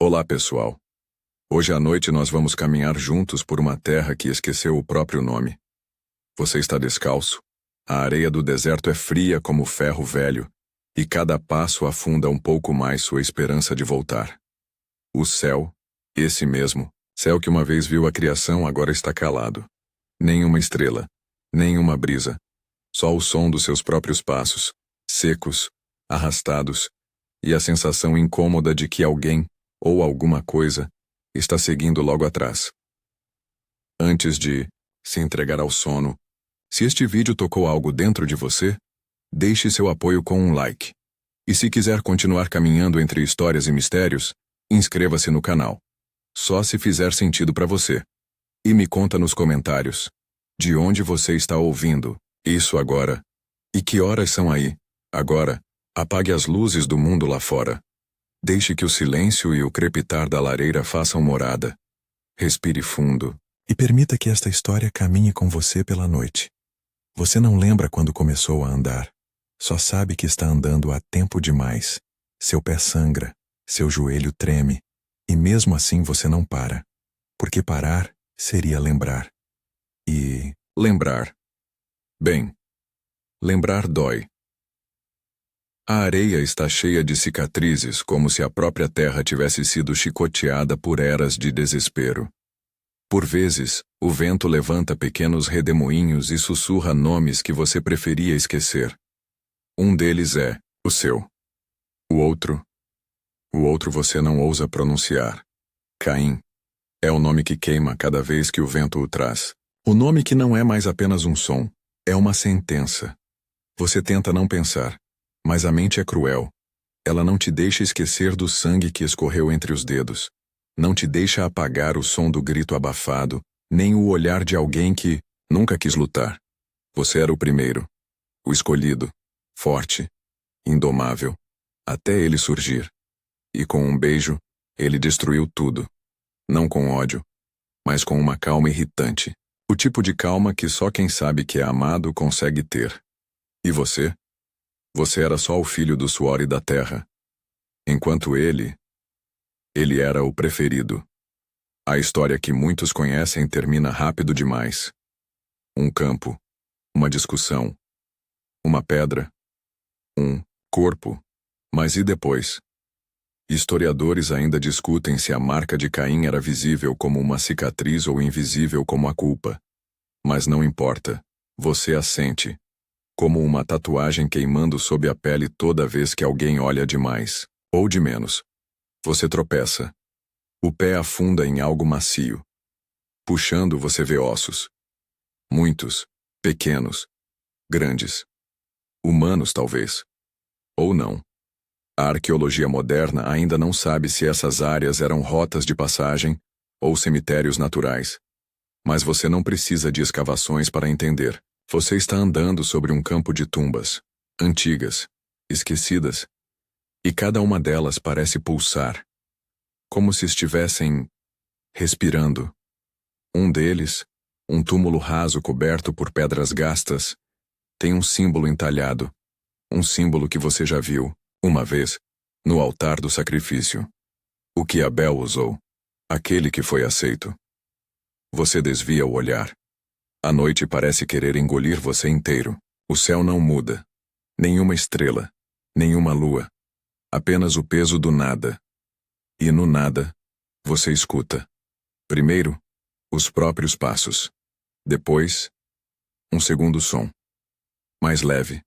Olá, pessoal. Hoje à noite nós vamos caminhar juntos por uma terra que esqueceu o próprio nome. Você está descalço? A areia do deserto é fria como ferro velho, e cada passo afunda um pouco mais sua esperança de voltar. O céu, esse mesmo, céu que uma vez viu a criação, agora está calado. Nenhuma estrela, nenhuma brisa. Só o som dos seus próprios passos, secos, arrastados, e a sensação incômoda de que alguém, ou alguma coisa, está seguindo logo atrás. Antes de se entregar ao sono, se este vídeo tocou algo dentro de você, deixe seu apoio com um like. E se quiser continuar caminhando entre histórias e mistérios, inscreva-se no canal. Só se fizer sentido para você. E me conta nos comentários de onde você está ouvindo isso agora. E que horas são aí? Agora, apague as luzes do mundo lá fora. Deixe que o silêncio e o crepitar da lareira façam morada. Respire fundo. E permita que esta história caminhe com você pela noite. Você não lembra quando começou a andar. Só sabe que está andando há tempo demais. Seu pé sangra, seu joelho treme. E mesmo assim você não para. Porque parar seria lembrar. E Lembrar. Bem, lembrar dói. A areia está cheia de cicatrizes, como se a própria terra tivesse sido chicoteada por eras de desespero. Por vezes, o vento levanta pequenos redemoinhos e sussurra nomes que você preferia esquecer. Um deles é o seu. O outro você não ousa pronunciar. Caim. É o nome que queima cada vez que o vento o traz. O nome que não é mais apenas um som, é uma sentença. Você tenta não pensar, mas a mente é cruel. Ela não te deixa esquecer do sangue que escorreu entre os dedos. Não te deixa apagar o som do grito abafado, nem o olhar de alguém que nunca quis lutar. Você era o primeiro, o escolhido, forte, indomável, até ele surgir. E com um beijo, ele destruiu tudo. Não com ódio, mas com uma calma irritante. O tipo de calma que só quem sabe que é amado consegue ter. E você? Você era só o filho do suor e da terra. Enquanto ele era o preferido. A história que muitos conhecem termina rápido demais. Um campo, uma discussão, uma pedra, um corpo. Mas e depois? Historiadores ainda discutem se a marca de Caim era visível como uma cicatriz ou invisível como a culpa. Mas não importa, você a sente. Como uma tatuagem queimando sob a pele toda vez que alguém olha demais, ou de menos. Você tropeça. O pé afunda em algo macio. Puxando, você vê ossos. Muitos, pequenos, grandes. Humanos, talvez. Ou não. A arqueologia moderna ainda não sabe se essas áreas eram rotas de passagem ou cemitérios naturais. Mas você não precisa de escavações para entender. Você está andando sobre um campo de tumbas, antigas, esquecidas, e cada uma delas parece pulsar, como se estivessem respirando. Um deles, um túmulo raso coberto por pedras gastas, tem um símbolo entalhado, um símbolo que você já viu, uma vez, no altar do sacrifício. O que Abel usou, aquele que foi aceito. Você desvia o olhar. A noite parece querer engolir você inteiro. O céu não muda. Nenhuma estrela. Nenhuma lua. Apenas o peso do nada. E no nada, você escuta. Primeiro, os próprios passos. Depois, um segundo som. Mais leve.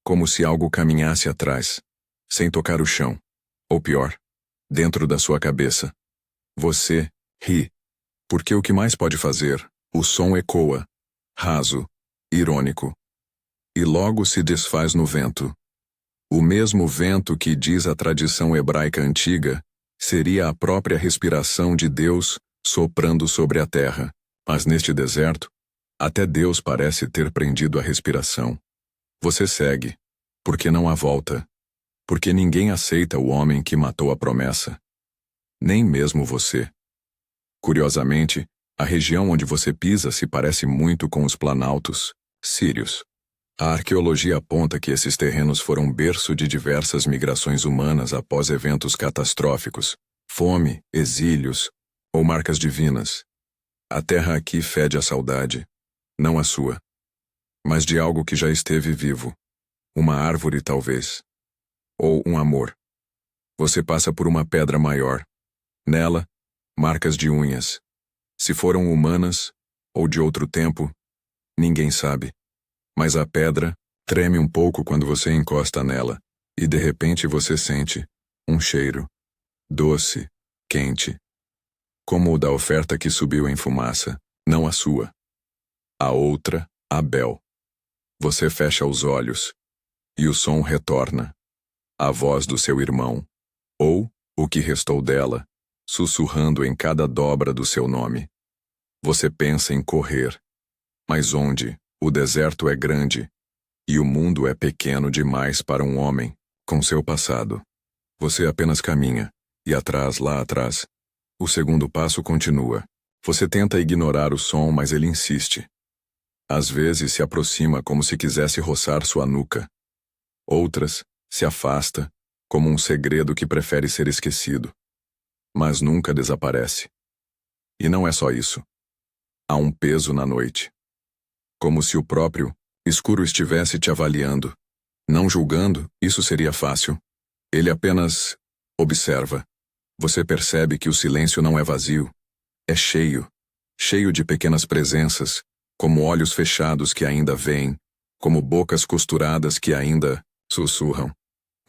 Como se algo caminhasse atrás, sem tocar o chão. Ou pior, dentro da sua cabeça. Você ri. Porque o que mais pode fazer? O som ecoa, raso, irônico. E logo se desfaz no vento. O mesmo vento que, diz a tradição hebraica antiga, seria a própria respiração de Deus soprando sobre a terra. Mas neste deserto, até Deus parece ter prendido a respiração. Você segue, porque não há volta. Porque ninguém aceita o homem que matou a promessa. Nem mesmo você. Curiosamente, a região onde você pisa se parece muito com os planaltos sírios. A arqueologia aponta que esses terrenos foram berço de diversas migrações humanas após eventos catastróficos, fome, exílios ou marcas divinas. A terra aqui fede a saudade, não a sua, mas de algo que já esteve vivo. Uma árvore, talvez. Ou um amor. Você passa por uma pedra maior. Nela, marcas de unhas. Se foram humanas ou de outro tempo, ninguém sabe. Mas a pedra treme um pouco quando você encosta nela, e de repente você sente um cheiro doce, quente, como o da oferta que subiu em fumaça, não a sua. A outra, Abel. Você fecha os olhos, e o som retorna. A voz do seu irmão, ou o que restou dela, sussurrando em cada dobra do seu nome. Você pensa em correr, mas onde o deserto é grande e o mundo é pequeno demais para um homem com seu passado. Você apenas caminha, e atrás, lá atrás, o segundo passo continua. Você tenta ignorar o som, mas ele insiste. Às vezes se aproxima como se quisesse roçar sua nuca. Outras, se afasta, como um segredo que prefere ser esquecido. Mas nunca desaparece. E não é só isso. Há um peso na noite. Como se o próprio escuro estivesse te avaliando. Não julgando, isso seria fácil. Ele apenas observa. Você percebe que o silêncio não é vazio. É cheio. Cheio de pequenas presenças, como olhos fechados que ainda veem, como bocas costuradas que ainda sussurram.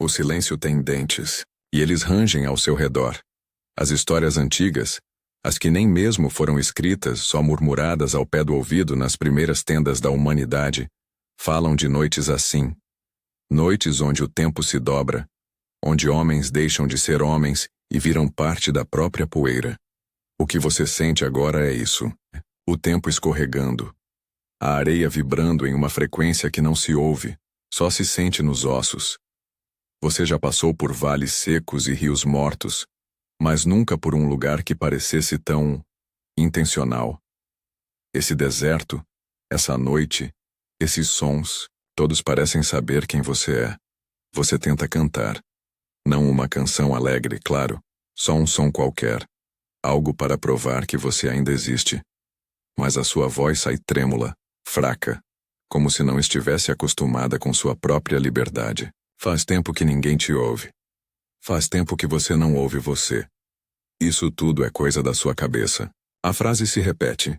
O silêncio tem dentes, e eles rangem ao seu redor. As histórias antigas, as que nem mesmo foram escritas, só murmuradas ao pé do ouvido nas primeiras tendas da humanidade, falam de noites assim. Noites onde o tempo se dobra, onde homens deixam de ser homens e viram parte da própria poeira. O que você sente agora é isso. O tempo escorregando. A areia vibrando em uma frequência que não se ouve, só se sente nos ossos. Você já passou por vales secos e rios mortos, mas nunca por um lugar que parecesse tão intencional. Esse deserto, essa noite, esses sons, todos parecem saber quem você é. Você tenta cantar. Não uma canção alegre, claro, só um som qualquer. Algo para provar que você ainda existe. Mas a sua voz sai trêmula, fraca, como se não estivesse acostumada com sua própria liberdade. Faz tempo que ninguém te ouve. Faz tempo que você não ouve você. Isso tudo é coisa da sua cabeça. A frase se repete,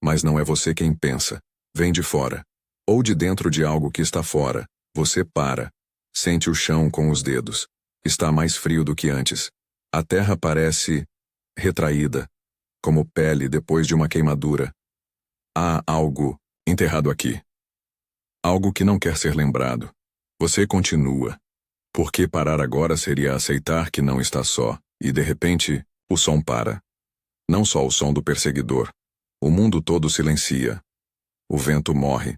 mas não é você quem pensa. Vem de fora. Ou de dentro de algo que está fora. Você para. Sente o chão com os dedos. Está mais frio do que antes. A terra parece retraída, como pele depois de uma queimadura. Há algo enterrado aqui. Algo que não quer ser lembrado. Você continua. Porque parar agora seria aceitar que não está só, e de repente, o som para. Não só o som do perseguidor. O mundo todo silencia. O vento morre.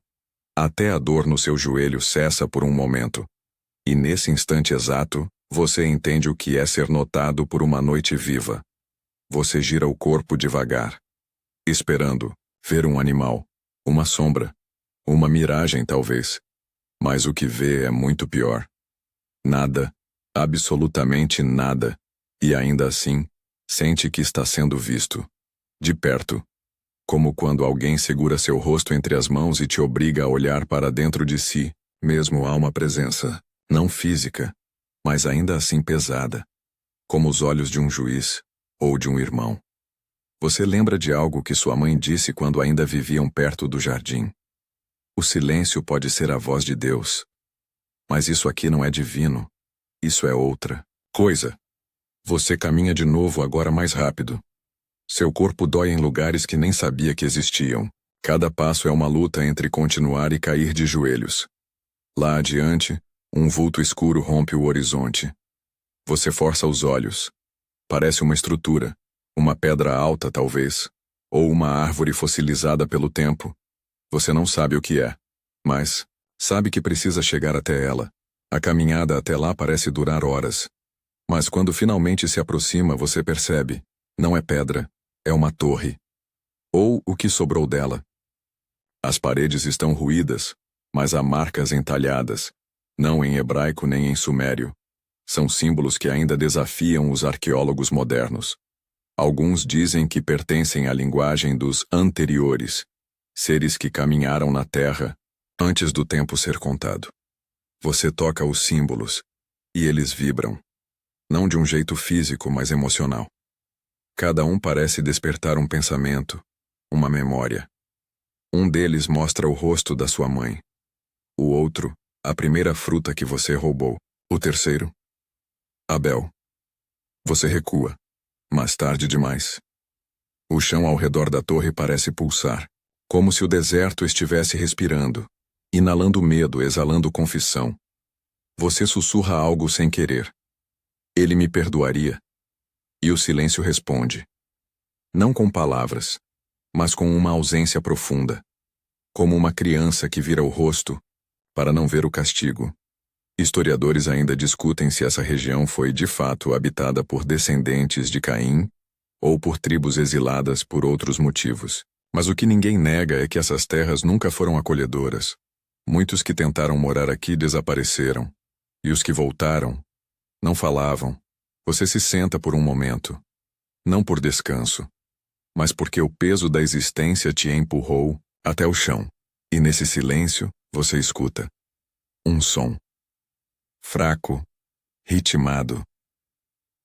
Até a dor no seu joelho cessa por um momento. E nesse instante exato, você entende o que é ser notado por uma noite viva. Você gira o corpo devagar, esperando ver um animal, uma sombra, uma miragem talvez. Mas o que vê é muito pior. Nada, absolutamente nada, e ainda assim, sente que está sendo visto. De perto. Como quando alguém segura seu rosto entre as mãos e te obriga a olhar para dentro de si, mesmo há uma presença, não física, mas ainda assim pesada, como os olhos de um juiz ou de um irmão. Você lembra de algo que sua mãe disse quando ainda viviam perto do jardim. O silêncio pode ser a voz de Deus. Mas isso aqui não é divino. Isso é outra coisa. Você caminha de novo agora mais rápido. Seu corpo dói em lugares que nem sabia que existiam. Cada passo é uma luta entre continuar e cair de joelhos. Lá adiante, um vulto escuro rompe o horizonte. Você força os olhos. Parece uma estrutura, uma pedra alta talvez, ou uma árvore fossilizada pelo tempo. Você não sabe o que é, mas sabe que precisa chegar até ela. A caminhada até lá parece durar horas. Mas quando finalmente se aproxima, você percebe, não é pedra, é uma torre. Ou o que sobrou dela. As paredes estão ruídas, mas há marcas entalhadas, não em hebraico nem em sumério, São símbolos que ainda desafiam os arqueólogos modernos. Alguns dizem que pertencem à linguagem dos anteriores, seres que caminharam na Terra antes do tempo ser contado. Você toca os símbolos e eles vibram, não de um jeito físico, mas emocional. Cada um parece despertar um pensamento, uma memória. Um deles mostra o rosto da sua mãe. O outro, a primeira fruta que você roubou. O terceiro, Abel. Você recua, mas tarde demais. O chão ao redor da torre parece pulsar, como se o deserto estivesse respirando, inalando medo, exalando confissão. Você sussurra algo sem querer. Ele me perdoaria? E o silêncio responde. Não com palavras, mas com uma ausência profunda. Como uma criança que vira o rosto para não ver o castigo. Historiadores ainda discutem se essa região foi de fato habitada por descendentes de Caim ou por tribos exiladas por outros motivos. Mas o que ninguém nega é que essas terras nunca foram acolhedoras. Muitos que tentaram morar aqui desapareceram. E os que voltaram não falavam. Você se senta por um momento, não por descanso, mas porque o peso da existência te empurrou até o chão. E nesse silêncio, você escuta um som. Fraco, ritmado,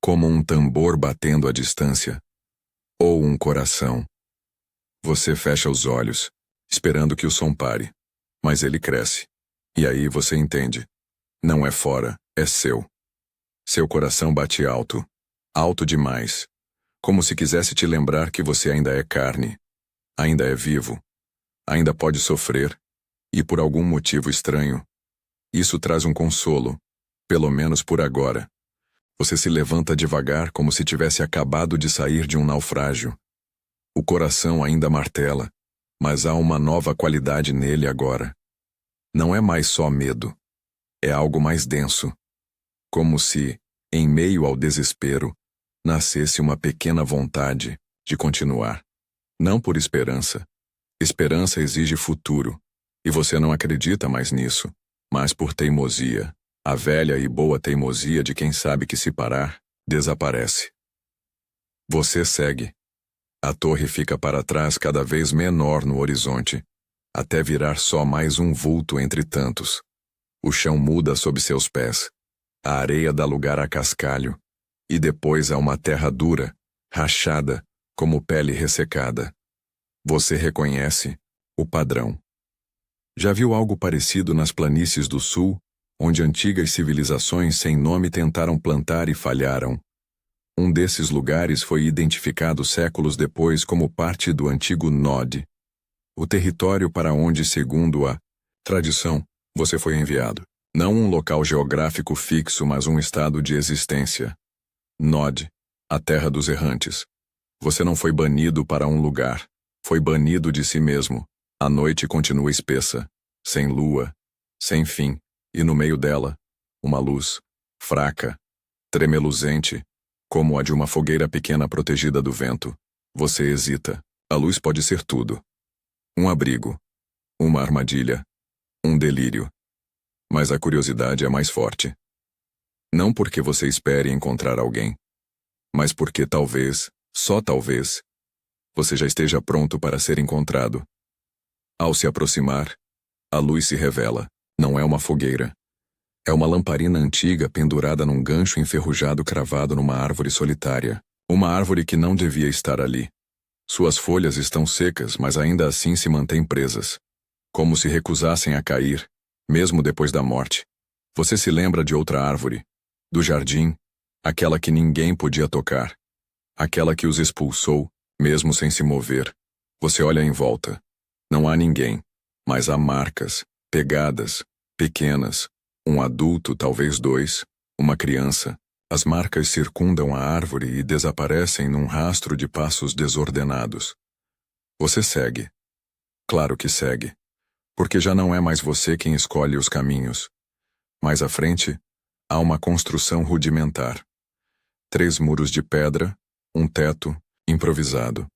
como um tambor batendo à distância, ou um coração. Você fecha os olhos, esperando que o som pare, mas ele cresce. E aí você entende. Não é fora, é seu. Seu coração bate alto, alto demais, como se quisesse te lembrar que você ainda é carne, ainda é vivo, ainda pode sofrer, e por algum motivo estranho, isso traz um consolo, pelo menos por agora. Você se levanta devagar como se tivesse acabado de sair de um naufrágio. O coração ainda martela, mas há uma nova qualidade nele agora. Não é mais só medo, é algo mais denso. Como se, em meio ao desespero, nascesse uma pequena vontade de continuar. Não por esperança. Esperança exige futuro, e você não acredita mais nisso, mas por teimosia. A velha e boa teimosia de quem sabe que se parar, desaparece. Você segue. A torre fica para trás cada vez menor no horizonte, até virar só mais um vulto entre tantos. O chão muda sob seus pés. A areia dá lugar a cascalho, e depois a uma terra dura, rachada, como pele ressecada. Você reconhece o padrão. Já viu algo parecido nas planícies do sul, onde antigas civilizações sem nome tentaram plantar e falharam? Um desses lugares foi identificado séculos depois como parte do antigo Nod, o território para onde, segundo a tradição, você foi enviado. Não um local geográfico fixo, mas um estado de existência. Nod, a terra dos errantes. Você não foi banido para um lugar, foi banido de si mesmo. A noite continua espessa, sem lua, sem fim, e no meio dela, uma luz, fraca, tremeluzente, como a de uma fogueira pequena protegida do vento. Você hesita. A luz pode ser tudo. Um abrigo, uma armadilha, um delírio. Mas a curiosidade é mais forte. Não porque você espere encontrar alguém, mas porque talvez, só talvez, você já esteja pronto para ser encontrado. Ao se aproximar, a luz se revela. Não é uma fogueira. É uma lamparina antiga pendurada num gancho enferrujado cravado numa árvore solitária. Uma árvore que não devia estar ali. Suas folhas estão secas, mas ainda assim se mantêm presas, como se recusassem a cair, mesmo depois da morte. Você se lembra de outra árvore, do jardim, aquela que ninguém podia tocar, aquela que os expulsou, mesmo sem se mover. Você olha em volta. Não há ninguém, mas há marcas, pegadas, pequenas, um adulto, talvez dois, uma criança. As marcas circundam a árvore e desaparecem num rastro de passos desordenados. Você segue. Claro que segue, porque já não é mais você quem escolhe os caminhos. Mais à frente, há uma construção rudimentar. 3 muros de pedra, um teto, improvisado.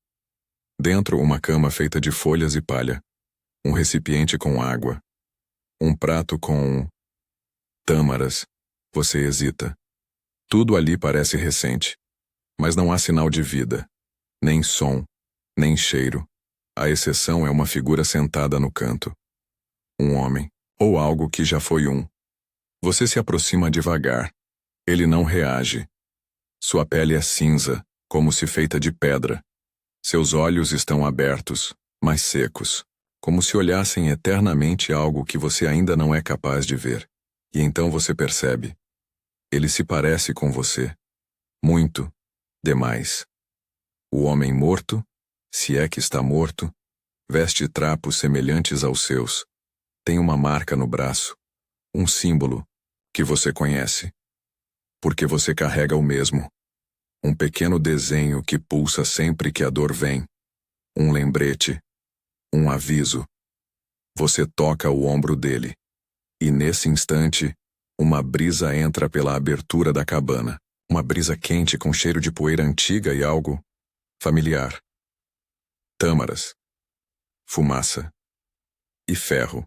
Dentro, uma cama feita de folhas e palha. Um recipiente com água. Um prato com tâmaras. Você hesita. Tudo ali parece recente. Mas não há sinal de vida. Nem som, nem cheiro. A exceção é uma figura sentada no canto. Um homem, ou algo que já foi um. Você se aproxima devagar. Ele não reage. Sua pele é cinza, como se feita de pedra. Seus olhos estão abertos, mas secos, como se olhassem eternamente algo que você ainda não é capaz de ver. E então você percebe. Ele se parece com você. Muito, demais. O homem morto, se é que está morto, veste trapos semelhantes aos seus. Tem uma marca no braço, um símbolo, que você conhece. Porque você carrega o mesmo. Um pequeno desenho que pulsa sempre que a dor vem. Um lembrete. Um aviso. Você toca o ombro dele. E nesse instante, uma brisa entra pela abertura da cabana. Uma brisa quente com cheiro de poeira antiga e algo familiar. Tâmaras. Fumaça. E ferro.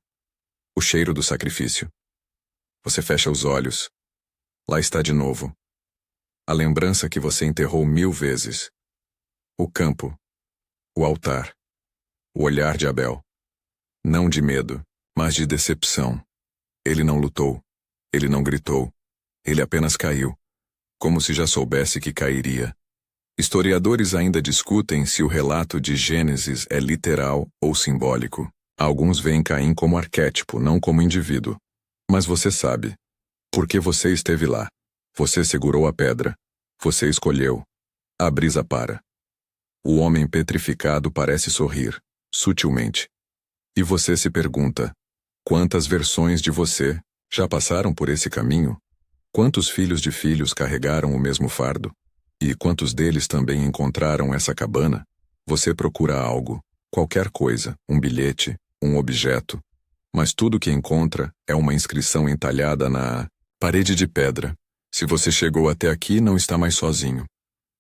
O cheiro do sacrifício. Você fecha os olhos. Lá está de novo. A lembrança que você enterrou 1000 vezes. O campo. O altar. O olhar de Abel. Não de medo, mas de decepção. Ele não lutou. Ele não gritou. Ele apenas caiu. Como se já soubesse que cairia. Historiadores ainda discutem se o relato de Gênesis é literal ou simbólico. Alguns veem Caim como arquétipo, não como indivíduo. Mas você sabe. Porque você esteve lá. Você segurou a pedra. Você escolheu. A brisa para. O homem petrificado parece sorrir, sutilmente. E você se pergunta: quantas versões de você já passaram por esse caminho? Quantos filhos de filhos carregaram o mesmo fardo? E quantos deles também encontraram essa cabana? Você procura algo, qualquer coisa, um bilhete, um objeto. Mas tudo que encontra é uma inscrição entalhada na parede de pedra. Se você chegou até aqui, não está mais sozinho.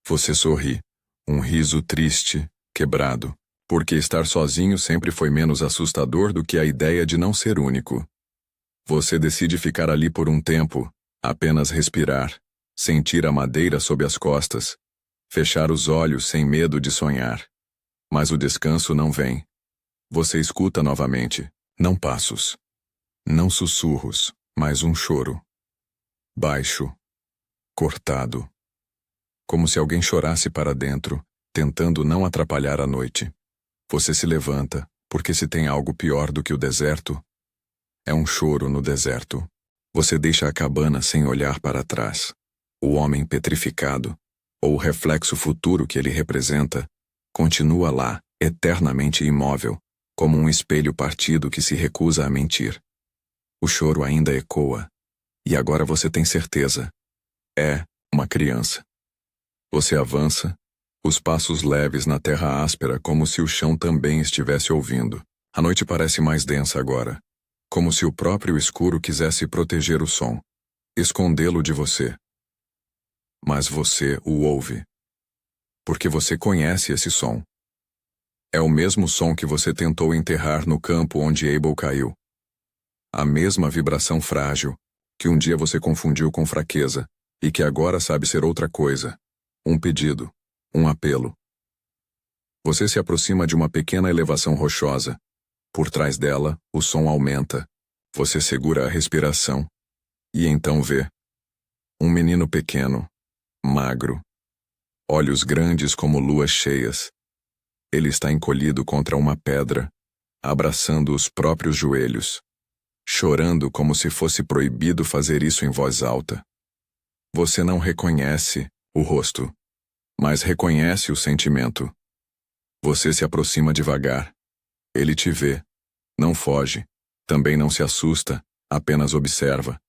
Você sorri. Um riso triste, quebrado. Porque estar sozinho sempre foi menos assustador do que a ideia de não ser único. Você decide ficar ali por um tempo, apenas respirar, sentir a madeira sob as costas, fechar os olhos sem medo de sonhar. Mas o descanso não vem. Você escuta novamente, não passos, não sussurros, mas um choro. Baixo, cortado. Como se alguém chorasse para dentro, tentando não atrapalhar a noite. Você se levanta, porque se tem algo pior do que o deserto, é um choro no deserto. Você deixa a cabana sem olhar para trás. O homem petrificado, ou o reflexo futuro que ele representa, continua lá, eternamente imóvel, como um espelho partido que se recusa a mentir. O choro ainda ecoa. E agora você tem certeza. É uma criança. Você avança, os passos leves na terra áspera como se o chão também estivesse ouvindo. A noite parece mais densa agora, como se o próprio escuro quisesse proteger o som, escondê-lo de você. Mas você o ouve. Porque você conhece esse som. É o mesmo som que você tentou enterrar no campo onde Abel caiu. A mesma vibração frágil, que um dia você confundiu com fraqueza, e que agora sabe ser outra coisa. Um pedido, um apelo. Você se aproxima de uma pequena elevação rochosa. Por trás dela, o som aumenta. Você segura a respiração. E então vê. Um menino pequeno, magro. Olhos grandes como luas cheias. Ele está encolhido contra uma pedra, abraçando os próprios joelhos, chorando como se fosse proibido fazer isso em voz alta. Você não reconhece o rosto, mas reconhece o sentimento. Você se aproxima devagar. Ele te vê. Não foge. Também não se assusta, apenas observa.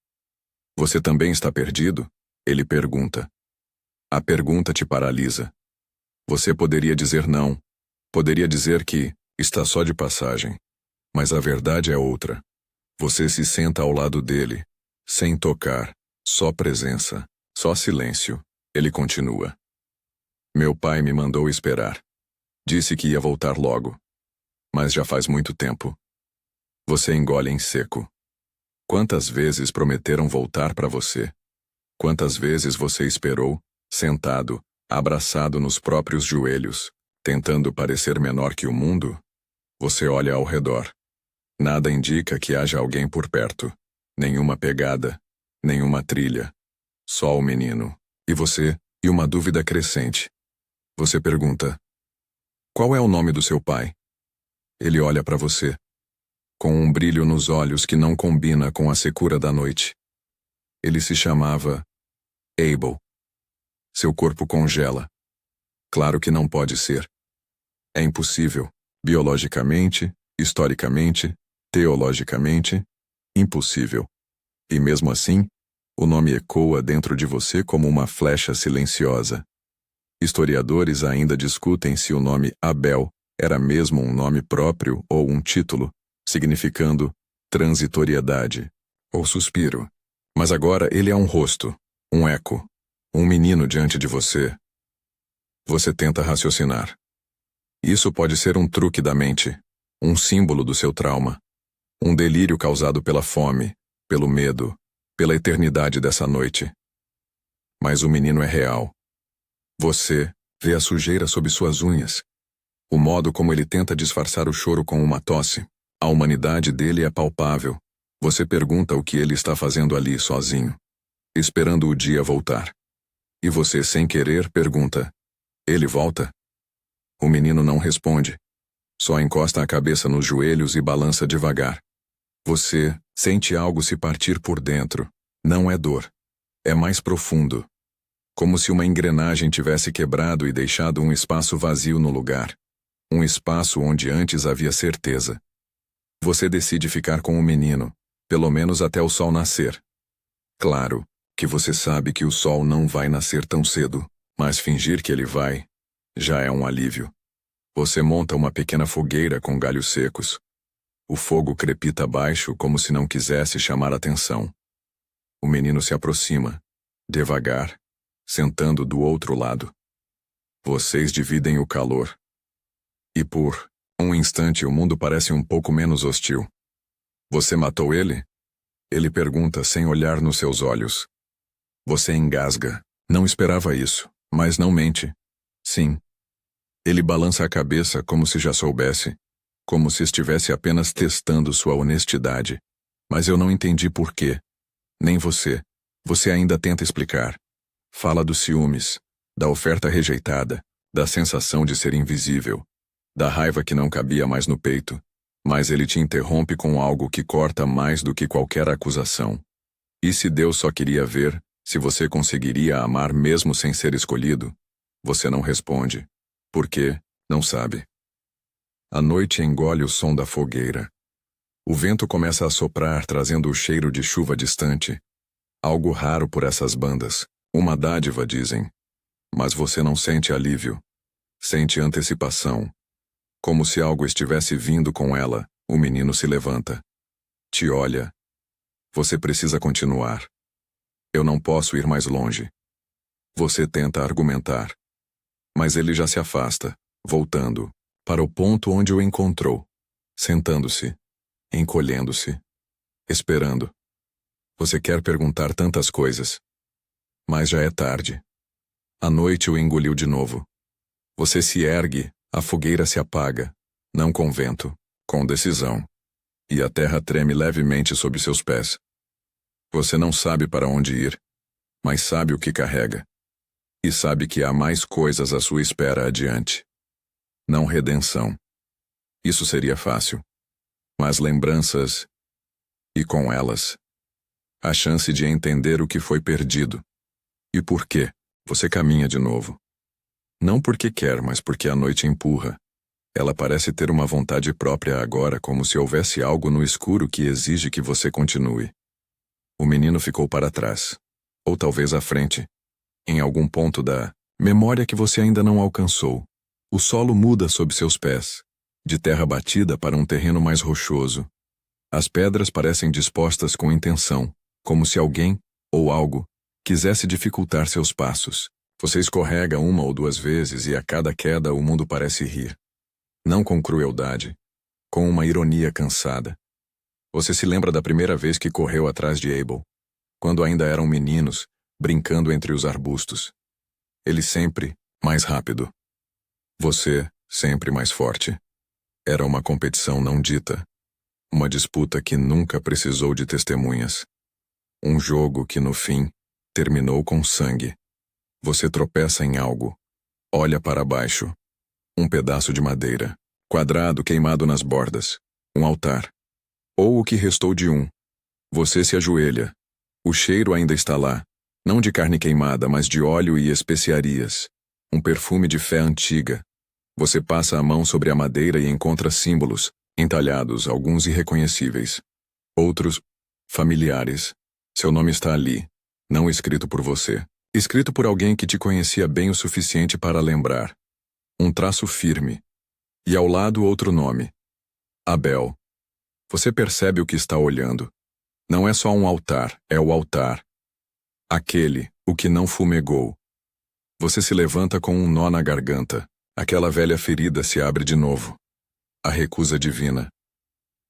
Você também está perdido? Ele pergunta. A pergunta te paralisa. Você poderia dizer não. Poderia dizer que está só de passagem. Mas a verdade é outra. Você se senta ao lado dele, sem tocar, só presença, só silêncio. Ele continua. Meu pai me mandou esperar. Disse que ia voltar logo. Mas já faz muito tempo. Você engole em seco. Quantas vezes prometeram voltar para você? Quantas vezes você esperou, sentado, abraçado nos próprios joelhos, tentando parecer menor que o mundo? Você olha ao redor. Nada indica que haja alguém por perto. Nenhuma pegada, nenhuma trilha. Só o menino. E você, e uma dúvida crescente. Você pergunta: qual é o nome do seu pai? Ele olha para você, com um brilho nos olhos que não combina com a secura da noite. Ele se chamava Abel. Seu corpo congela. Claro que não pode ser. É impossível. Biologicamente, historicamente, teologicamente, impossível. E mesmo assim, o nome ecoa dentro de você como uma flecha silenciosa. Historiadores ainda discutem se o nome Abel era mesmo um nome próprio ou um título, significando transitoriedade ou suspiro. Mas agora ele é um rosto, um eco, um menino diante de você. Você tenta raciocinar. Isso pode ser um truque da mente, um símbolo do seu trauma, um delírio causado pela fome, pelo medo, pela eternidade dessa noite. Mas o menino é real. Você vê a sujeira sob suas unhas, o modo como ele tenta disfarçar o choro com uma tosse. A humanidade dele é palpável. Você pergunta o que ele está fazendo ali sozinho, esperando o dia voltar. E você, sem querer, pergunta: ele volta? O menino não responde. Só encosta a cabeça nos joelhos e balança devagar. Você sente algo se partir por dentro. Não é dor. É mais profundo. Como se uma engrenagem tivesse quebrado e deixado um espaço vazio no lugar. Um espaço onde antes havia certeza. Você decide ficar com o menino, pelo menos até o sol nascer. Claro que você sabe que o sol não vai nascer tão cedo, mas fingir que ele vai já é um alívio. Você monta uma pequena fogueira com galhos secos. O fogo crepita abaixo como se não quisesse chamar atenção. O menino se aproxima, devagar, sentando do outro lado. Vocês dividem o calor. E por um instante o mundo parece um pouco menos hostil. Você matou ele? Ele pergunta sem olhar nos seus olhos. Você engasga. Não esperava isso, mas não mente. Sim. Ele balança a cabeça como se já soubesse, como se estivesse apenas testando sua honestidade. Mas eu não entendi por quê. Nem você. Você ainda tenta explicar. Fala dos ciúmes, da oferta rejeitada, da sensação de ser invisível, da raiva que não cabia mais no peito. Mas ele te interrompe com algo que corta mais do que qualquer acusação. E se Deus só queria ver se você conseguiria amar mesmo sem ser escolhido? Você não responde. Por quê? Não sabe. A noite engole o som da fogueira. O vento começa a soprar, trazendo o cheiro de chuva distante. Algo raro por essas bandas. Uma dádiva, dizem. Mas você não sente alívio. Sente antecipação. Como se algo estivesse vindo com ela, o menino se levanta. Te olha. Você precisa continuar. Eu não posso ir mais longe. Você tenta argumentar. Mas ele já se afasta, voltando, para o ponto onde o encontrou, sentando-se, encolhendo-se, esperando. Você quer perguntar tantas coisas. Mas já é tarde. A noite o engoliu de novo. Você se ergue, a fogueira se apaga, não com vento, com decisão. E a terra treme levemente sob seus pés. Você não sabe para onde ir, mas sabe o que carrega. E sabe que há mais coisas à sua espera adiante. Não redenção. Isso seria fácil. Mas lembranças, e com elas, a chance de entender o que foi perdido. E por quê você caminha de novo. Não porque quer, mas porque a noite empurra. Ela parece ter uma vontade própria agora, como se houvesse algo no escuro que exige que você continue. O menino ficou para trás. Ou talvez à frente. Em algum ponto da memória que você ainda não alcançou. O solo muda sob seus pés, de terra batida para um terreno mais rochoso. As pedras parecem dispostas com intenção, como se alguém, ou algo, quisesse dificultar seus passos. Você escorrega uma ou duas vezes e a cada queda o mundo parece rir. Não com crueldade, com uma ironia cansada. Você se lembra da primeira vez que correu atrás de Abel, quando ainda eram meninos, brincando entre os arbustos. Ele sempre mais rápido. Você sempre mais forte. Era uma competição não dita. Uma disputa que nunca precisou de testemunhas. Um jogo que, no fim, terminou com sangue. Você tropeça em algo. Olha para baixo. Um pedaço de madeira, quadrado queimado nas bordas. Um altar. Ou o que restou de um. Você se ajoelha. O cheiro ainda está lá. Não de carne queimada, mas de óleo e especiarias. Um perfume de fé antiga. Você passa a mão sobre a madeira e encontra símbolos, entalhados, alguns irreconhecíveis. Outros, familiares. Seu nome está ali, não escrito por você. Escrito por alguém que te conhecia bem o suficiente para lembrar. Um traço firme. E ao lado outro nome. Abel. Você percebe o que está olhando. Não é só um altar, é o altar. Aquele, o que não fumegou. Você se levanta com um nó na garganta. Aquela velha ferida se abre de novo. A recusa divina.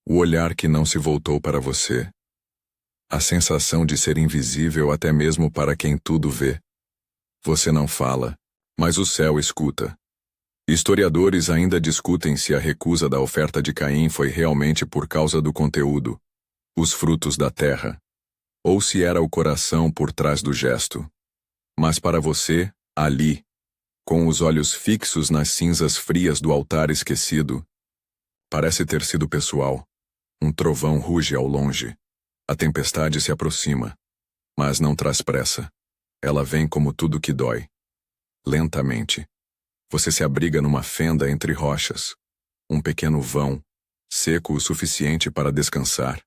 O olhar que não se voltou para você. A sensação de ser invisível até mesmo para quem tudo vê. Você não fala, mas o céu escuta. Historiadores ainda discutem se a recusa da oferta de Caim foi realmente por causa do conteúdo, os frutos da terra, ou se era o coração por trás do gesto. Mas para você, ali, com os olhos fixos nas cinzas frias do altar esquecido, parece ter sido pessoal. Um trovão ruge ao longe. A tempestade se aproxima, mas não traz pressa. Ela vem como tudo que dói. Lentamente. Você se abriga numa fenda entre rochas. Um pequeno vão, seco o suficiente para descansar.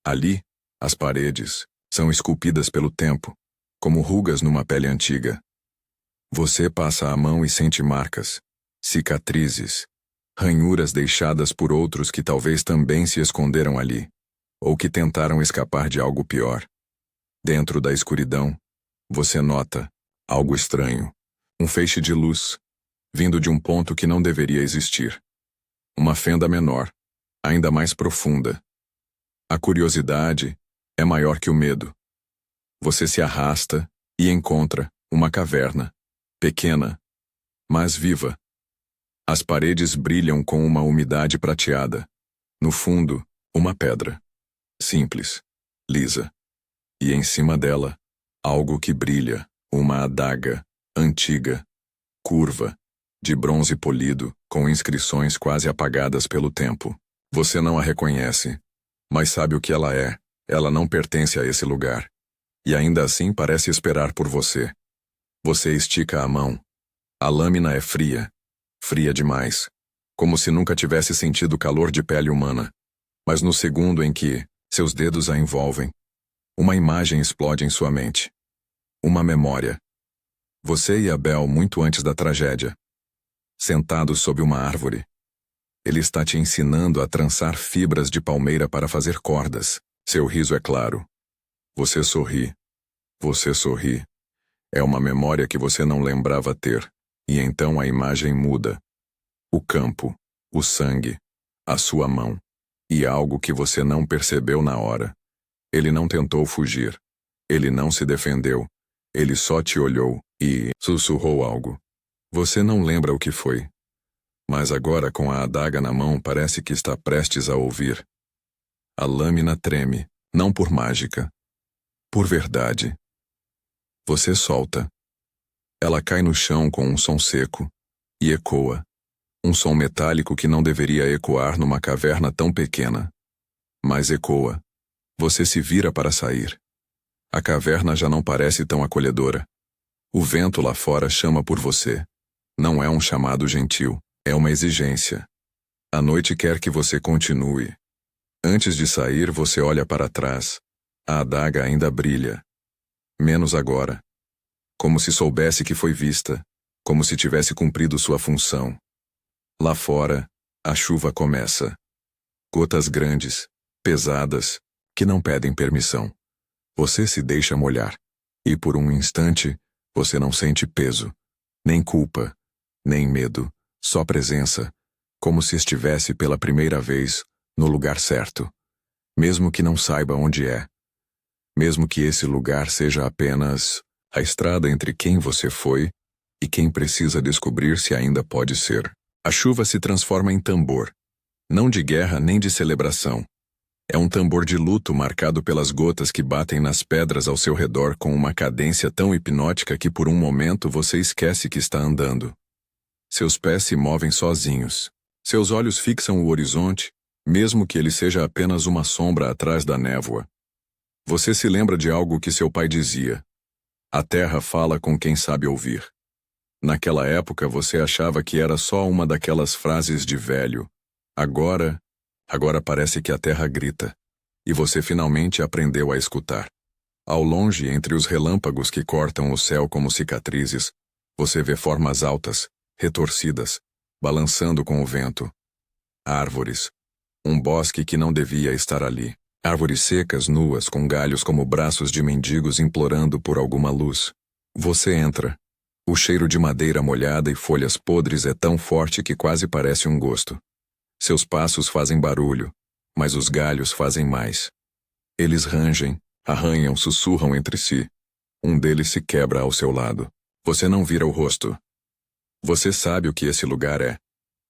Ali, as paredes são esculpidas pelo tempo, como rugas numa pele antiga. Você passa a mão e sente marcas, cicatrizes, ranhuras deixadas por outros que talvez também se esconderam ali, ou que tentaram escapar de algo pior. Dentro da escuridão, você nota algo estranho, um feixe de luz, vindo de um ponto que não deveria existir. Uma fenda menor, ainda mais profunda. A curiosidade é maior que o medo. Você se arrasta e encontra uma caverna, pequena, mas viva. As paredes brilham com uma umidade prateada. No fundo, uma pedra. Simples, lisa. E em cima dela, algo que brilha, uma adaga, antiga, curva, de bronze polido, com inscrições quase apagadas pelo tempo. Você não a reconhece, mas sabe o que ela é. Ela não pertence a esse lugar. E ainda assim parece esperar por você. Você estica a mão. A lâmina é fria. Fria demais. Como se nunca tivesse sentido calor de pele humana. Mas no segundo em que seus dedos a envolvem, uma imagem explode em sua mente. Uma memória. Você e Abel muito antes da tragédia. Sentados sob uma árvore. Ele está te ensinando a trançar fibras de palmeira para fazer cordas. Seu riso é claro. Você sorri. Você sorri. É uma memória que você não lembrava ter. E então a imagem muda. O campo, o sangue, a sua mão. E algo que você não percebeu na hora. Ele não tentou fugir. Ele não se defendeu. Ele só te olhou e sussurrou algo. Você não lembra o que foi. Mas agora, com a adaga na mão, parece que está prestes a ouvir. A lâmina treme, não por mágica. Por verdade. Você solta. Ela cai no chão com um som seco. E ecoa. Um som metálico que não deveria ecoar numa caverna tão pequena. Mas ecoa. Você se vira para sair. A caverna já não parece tão acolhedora. O vento lá fora chama por você. Não é um chamado gentil, é uma exigência. A noite quer que você continue. Antes de sair, você olha para trás. A adaga ainda brilha. Menos agora. Como se soubesse que foi vista. Como se tivesse cumprido sua função. Lá fora, a chuva começa. Gotas grandes, pesadas, que não pedem permissão. Você se deixa molhar. E por um instante, você não sente peso. Nem culpa. Nem medo. Só presença. Como se estivesse pela primeira vez no lugar certo. Mesmo que não saiba onde é. Mesmo que esse lugar seja apenas A estrada entre quem você foi e quem precisa descobrir se ainda pode ser. A chuva se transforma em tambor, não de guerra nem de celebração. É um tambor de luto marcado pelas gotas que batem nas pedras ao seu redor com uma cadência tão hipnótica que por um momento você esquece que está andando. Seus pés se movem sozinhos. Seus olhos fixam o horizonte, mesmo que ele seja apenas uma sombra atrás da névoa. Você se lembra de algo que seu pai dizia: a terra fala com quem sabe ouvir. Naquela época você achava que era só uma daquelas frases de velho. Agora parece que a terra grita. E você finalmente aprendeu a escutar. Ao longe, entre os relâmpagos que cortam o céu como cicatrizes, você vê formas altas, retorcidas, balançando com o vento. Árvores. Um bosque que não devia estar ali. Árvores secas, nuas, com galhos como braços de mendigos implorando por alguma luz. Você entra. O cheiro de madeira molhada e folhas podres é tão forte que quase parece um gosto. Seus passos fazem barulho, mas os galhos fazem mais. Eles rangem, arranham, sussurram entre si. Um deles se quebra ao seu lado. Você não vira o rosto. Você sabe o que esse lugar é.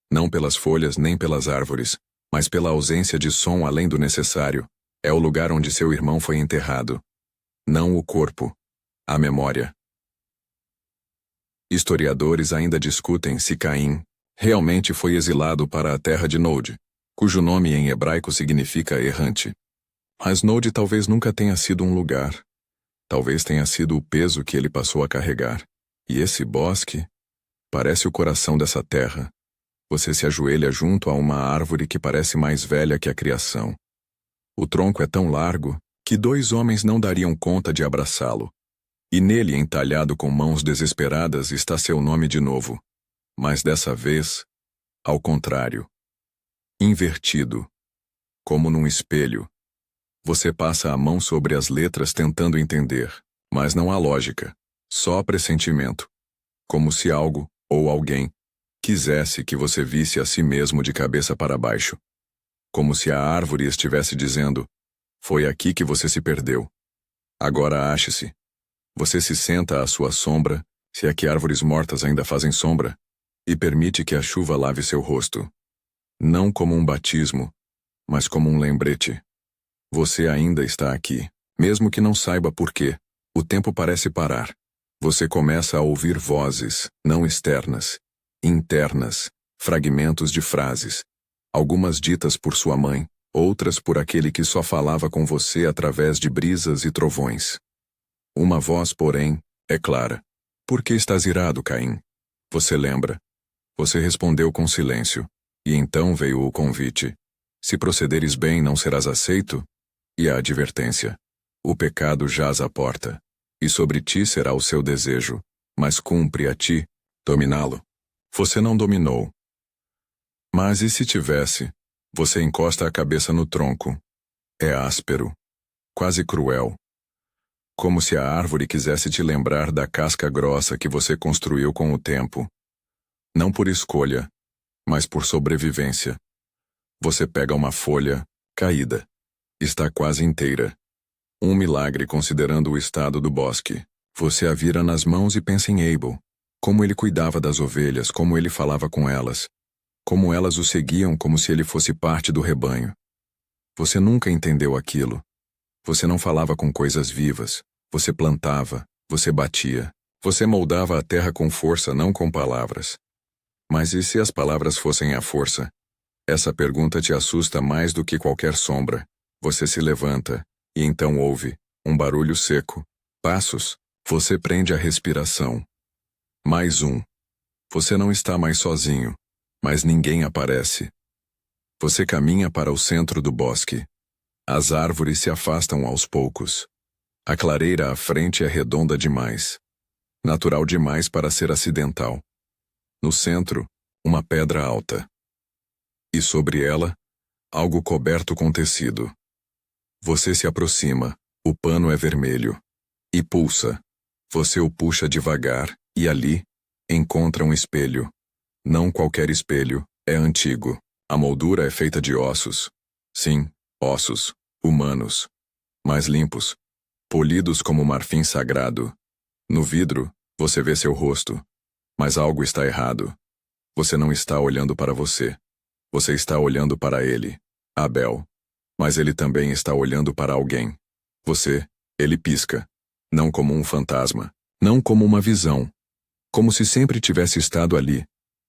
Não pelas folhas nem pelas árvores, mas pela ausência de som além do necessário. É o lugar onde seu irmão foi enterrado. Não o corpo, a memória. Historiadores ainda discutem se Caim realmente foi exilado para a terra de Nod, cujo nome em hebraico significa errante. Mas Nod talvez nunca tenha sido um lugar. Talvez tenha sido o peso que ele passou a carregar. E esse bosque parece o coração dessa terra. Você se ajoelha junto a uma árvore que parece mais velha que a criação. O tronco é tão largo que 2 homens não dariam conta de abraçá-lo. E nele, entalhado com mãos desesperadas, está seu nome de novo. Mas dessa vez, ao contrário. Invertido. Como num espelho. Você passa a mão sobre as letras tentando entender, mas não há lógica, só pressentimento. Como se algo, ou alguém, quisesse que você visse a si mesmo de cabeça para baixo. Como se a árvore estivesse dizendo: foi aqui que você se perdeu. Agora ache-se. Você se senta à sua sombra, se é que árvores mortas ainda fazem sombra, e permite que a chuva lave seu rosto. Não como um batismo, mas como um lembrete. Você ainda está aqui, mesmo que não saiba por quê. O tempo parece parar. Você começa a ouvir vozes, não externas, internas, fragmentos de frases. Algumas ditas por sua mãe, outras por aquele que só falava com você através de brisas e trovões. Uma voz, porém, é clara. Por que estás irado, Caim? Você lembra. Você respondeu com silêncio. E então veio o convite. Se procederes bem, não serás aceito? E a advertência. O pecado jaz à porta. E sobre ti será o seu desejo. Mas cumpre a ti dominá-lo. Você não dominou. Mas e se tivesse? Você encosta a cabeça no tronco. É áspero. Quase cruel. Como se a árvore quisesse te lembrar da casca grossa que você construiu com o tempo. Não por escolha, mas por sobrevivência. Você pega uma folha, caída. Está quase inteira. Um milagre considerando o estado do bosque. Você a vira nas mãos e pensa em Abel. Como ele cuidava das ovelhas, como ele falava com elas. Como elas o seguiam como se ele fosse parte do rebanho. Você nunca entendeu aquilo. Você não falava com coisas vivas. Você plantava, você batia. Você moldava a terra com força, não com palavras. Mas e se as palavras fossem a força? Essa pergunta te assusta mais do que qualquer sombra. Você se levanta, e então ouve um barulho seco. Passos. Você prende a respiração. Mais um. Você não está mais sozinho, mas ninguém aparece. Você caminha para o centro do bosque. As árvores se afastam aos poucos. A clareira à frente é redonda demais. Natural demais para ser acidental. No centro, uma pedra alta. E sobre ela, algo coberto com tecido. Você se aproxima, o pano é vermelho. E pulsa. Você o puxa devagar, e ali, encontra um espelho. Não qualquer espelho, é antigo. A moldura é feita de ossos. Sim, ossos, humanos. Mas limpos. Polidos como marfim sagrado. No vidro, você vê seu rosto. Mas algo está errado. Você não está olhando para você. Você está olhando para ele, Abel. Mas ele também está olhando para alguém. Ele pisca. Não como um fantasma. Não como uma visão. Como se sempre tivesse estado ali.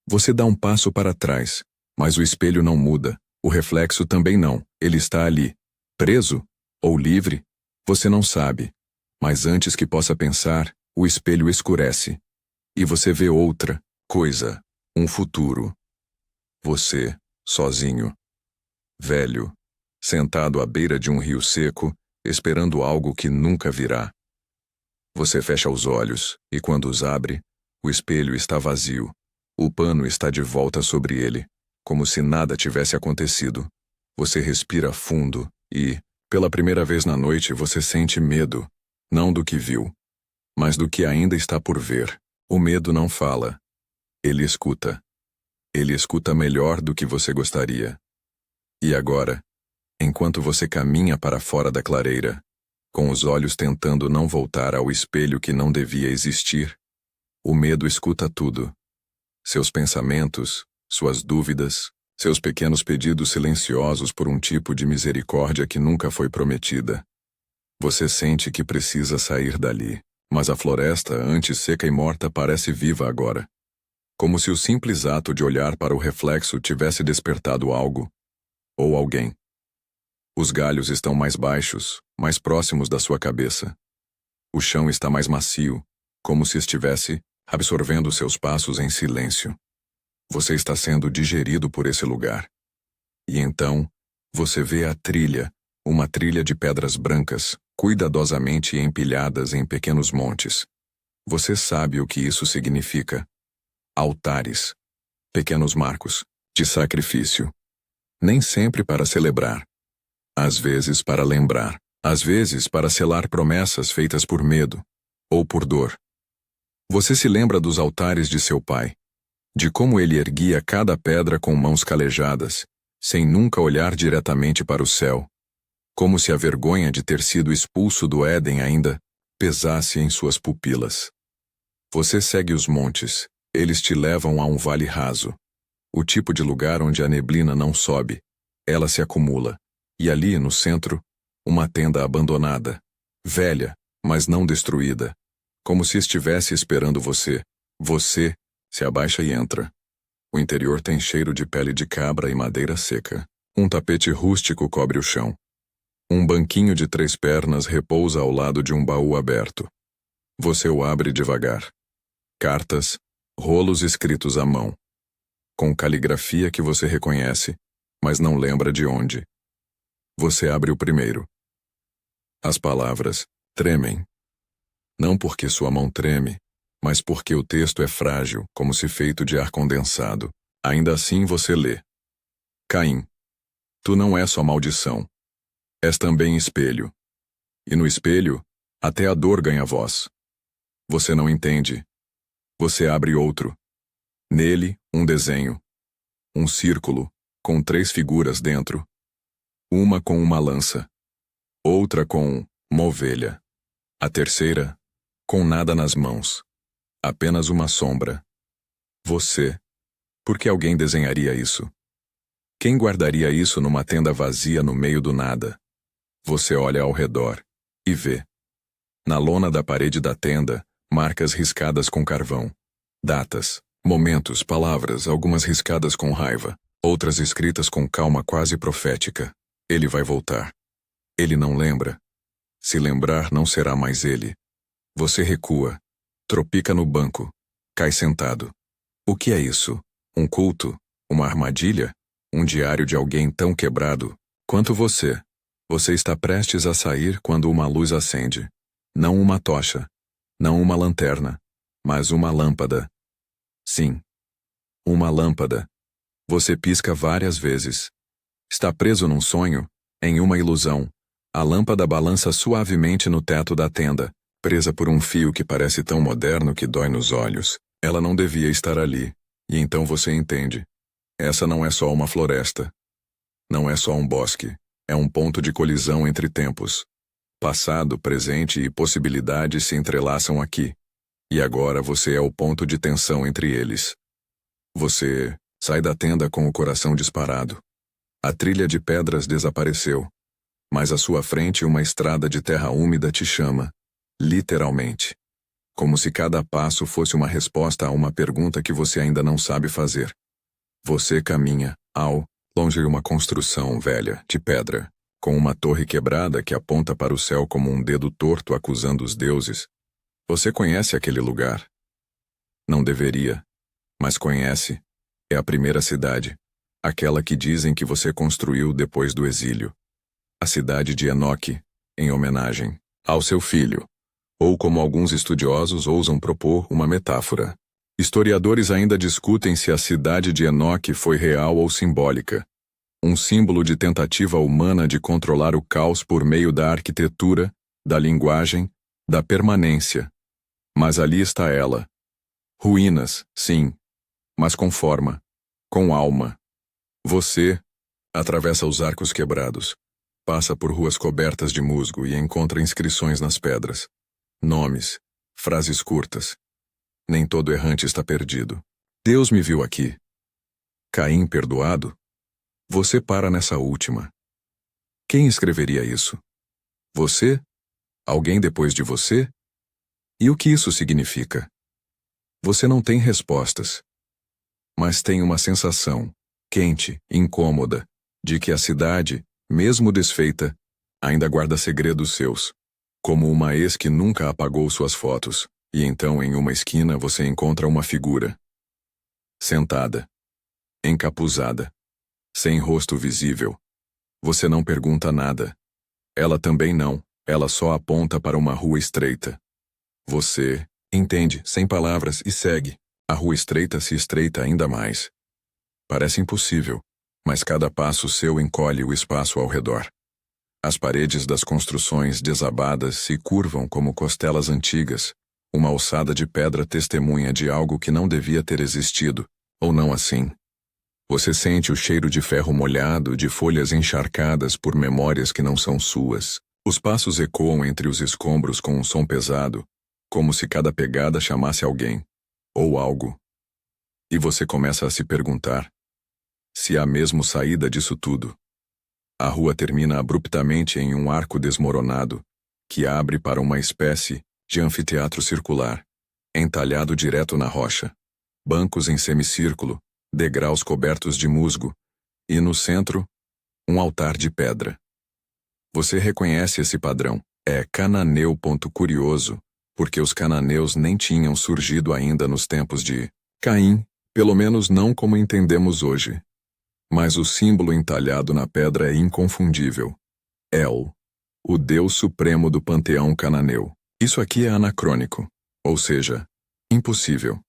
Você dá um passo para trás. Mas o espelho não muda. O reflexo também não. Ele está ali. Preso? Ou livre? Você não sabe. Mas antes que possa pensar, o espelho escurece. E você vê outra coisa. Um futuro. Você, sozinho. Velho. Sentado à beira de um rio seco, esperando algo que nunca virá. Você fecha os olhos, e quando os abre, o espelho está vazio. O pano está de volta sobre ele, como se nada tivesse acontecido. Você respira fundo e, pela primeira vez na noite, você sente medo, não do que viu, mas do que ainda está por ver. O medo não fala. Ele escuta. Ele escuta melhor do que você gostaria. E agora, enquanto você caminha para fora da clareira, com os olhos tentando não voltar ao espelho que não devia existir, o medo escuta tudo. Seus pensamentos, suas dúvidas, seus pequenos pedidos silenciosos por um tipo de misericórdia que nunca foi prometida. Você sente que precisa sair dali, mas a floresta, antes seca e morta, parece viva agora. Como se o simples ato de olhar para o reflexo tivesse despertado algo, ou alguém. Os galhos estão mais baixos, mais próximos da sua cabeça. O chão está mais macio, como se estivesse absorvendo seus passos em silêncio. Você está sendo digerido por esse lugar. E então, você vê a trilha, uma trilha de pedras brancas, cuidadosamente empilhadas em pequenos montes. Você sabe o que isso significa. Altares. Pequenos marcos, de sacrifício. Nem sempre para celebrar. Às vezes para lembrar. Às vezes para selar promessas feitas por medo. Ou por dor. Você se lembra dos altares de seu pai. De como ele erguia cada pedra com mãos calejadas, sem nunca olhar diretamente para o céu. Como se a vergonha de ter sido expulso do Éden ainda pesasse em suas pupilas. Você segue os montes. Eles te levam a um vale raso. O tipo de lugar onde a neblina não sobe. Ela se acumula. E ali, no centro, uma tenda abandonada. Velha, mas não destruída. Como se estivesse esperando você. Você se abaixa e entra. O interior tem cheiro de pele de cabra e madeira seca. Um tapete rústico cobre o chão. Um banquinho de 3 pernas repousa ao lado de um baú aberto. Você o abre devagar. Cartas, rolos escritos à mão. Com caligrafia que você reconhece, mas não lembra de onde. Você abre o primeiro. As palavras tremem. Não porque sua mão treme, mas porque o texto é frágil, como se feito de ar condensado. Ainda assim você lê. Caim. Tu não és só maldição. És também espelho. E no espelho, até a dor ganha voz. Você não entende. Você abre outro. Nele, um desenho. Um círculo, com 3 figuras dentro. Uma com uma lança. Outra com uma ovelha. A terceira, com nada nas mãos. Apenas uma sombra. Você. Por que alguém desenharia isso? Quem guardaria isso numa tenda vazia no meio do nada? Você olha ao redor e vê. Na lona da parede da tenda, marcas riscadas com carvão. Datas, momentos, palavras, algumas riscadas com raiva, outras escritas com calma quase profética. Ele vai voltar. Ele não lembra. Se lembrar, não será mais ele. Você recua. Tropica no banco. Cai sentado. O que é isso? Um culto? Uma armadilha? Um diário de alguém tão quebrado quanto você. Você está prestes a sair quando uma luz acende. Não uma tocha. Não uma lanterna. Mas uma lâmpada. Sim. Uma lâmpada. Você pisca várias vezes. Está preso num sonho, em uma ilusão. A lâmpada balança suavemente no teto da tenda, presa por um fio que parece tão moderno que dói nos olhos. Ela não devia estar ali. E então você entende. Essa não é só uma floresta. Não é só um bosque. É um ponto de colisão entre tempos. Passado, presente e possibilidades se entrelaçam aqui. E agora você é o ponto de tensão entre eles. Você sai da tenda com o coração disparado. A trilha de pedras desapareceu, mas à sua frente uma estrada de terra úmida te chama, literalmente. Como se cada passo fosse uma resposta a uma pergunta que você ainda não sabe fazer. Você caminha, ao longe uma construção velha, de pedra, com uma torre quebrada que aponta para o céu como um dedo torto acusando os deuses. Você conhece aquele lugar? Não deveria, mas conhece. É a primeira cidade, aquela que dizem que você construiu depois do exílio. A cidade de Enoque, em homenagem ao seu filho. Ou como alguns estudiosos ousam propor uma metáfora. Historiadores ainda discutem se a cidade de Enoque foi real ou simbólica. Um símbolo de tentativa humana de controlar o caos por meio da arquitetura, da linguagem, da permanência. Mas ali está ela. Ruínas, sim, mas com forma, com alma. Você atravessa os arcos quebrados, passa por ruas cobertas de musgo e encontra inscrições nas pedras. Nomes, frases curtas. Nem todo errante está perdido. Deus me viu aqui. Caim perdoado? Você para nessa última. Quem escreveria isso? Você? Alguém depois de você? E o que isso significa? Você não tem respostas. Mas tem uma sensação, quente, incômoda, de que a cidade, mesmo desfeita, ainda guarda segredos seus. Como uma ex que nunca apagou suas fotos, e então em uma esquina você encontra uma figura. Sentada. Encapuzada. Sem rosto visível. Você não pergunta nada. Ela também não, ela só aponta para uma rua estreita. Você entende, sem palavras, e segue. A rua estreita se estreita ainda mais. Parece impossível, mas cada passo seu encolhe o espaço ao redor. As paredes das construções desabadas se curvam como costelas antigas. Uma alçada de pedra testemunha de algo que não devia ter existido, ou não assim. Você sente o cheiro de ferro molhado, de folhas encharcadas por memórias que não são suas. Os passos ecoam entre os escombros com um som pesado, como se cada pegada chamasse alguém, ou algo. E você começa a se perguntar se há mesmo saída disso tudo. A rua termina abruptamente em um arco desmoronado, que abre para uma espécie de anfiteatro circular, entalhado direto na rocha. Bancos em semicírculo, degraus cobertos de musgo, e no centro, um altar de pedra. Você reconhece esse padrão. É cananeu. Curioso, porque os cananeus nem tinham surgido ainda nos tempos de Caim, pelo menos não como entendemos hoje. Mas o símbolo entalhado na pedra é inconfundível. El, o Deus supremo do panteão cananeu. Isso aqui é anacrônico, ou seja, impossível.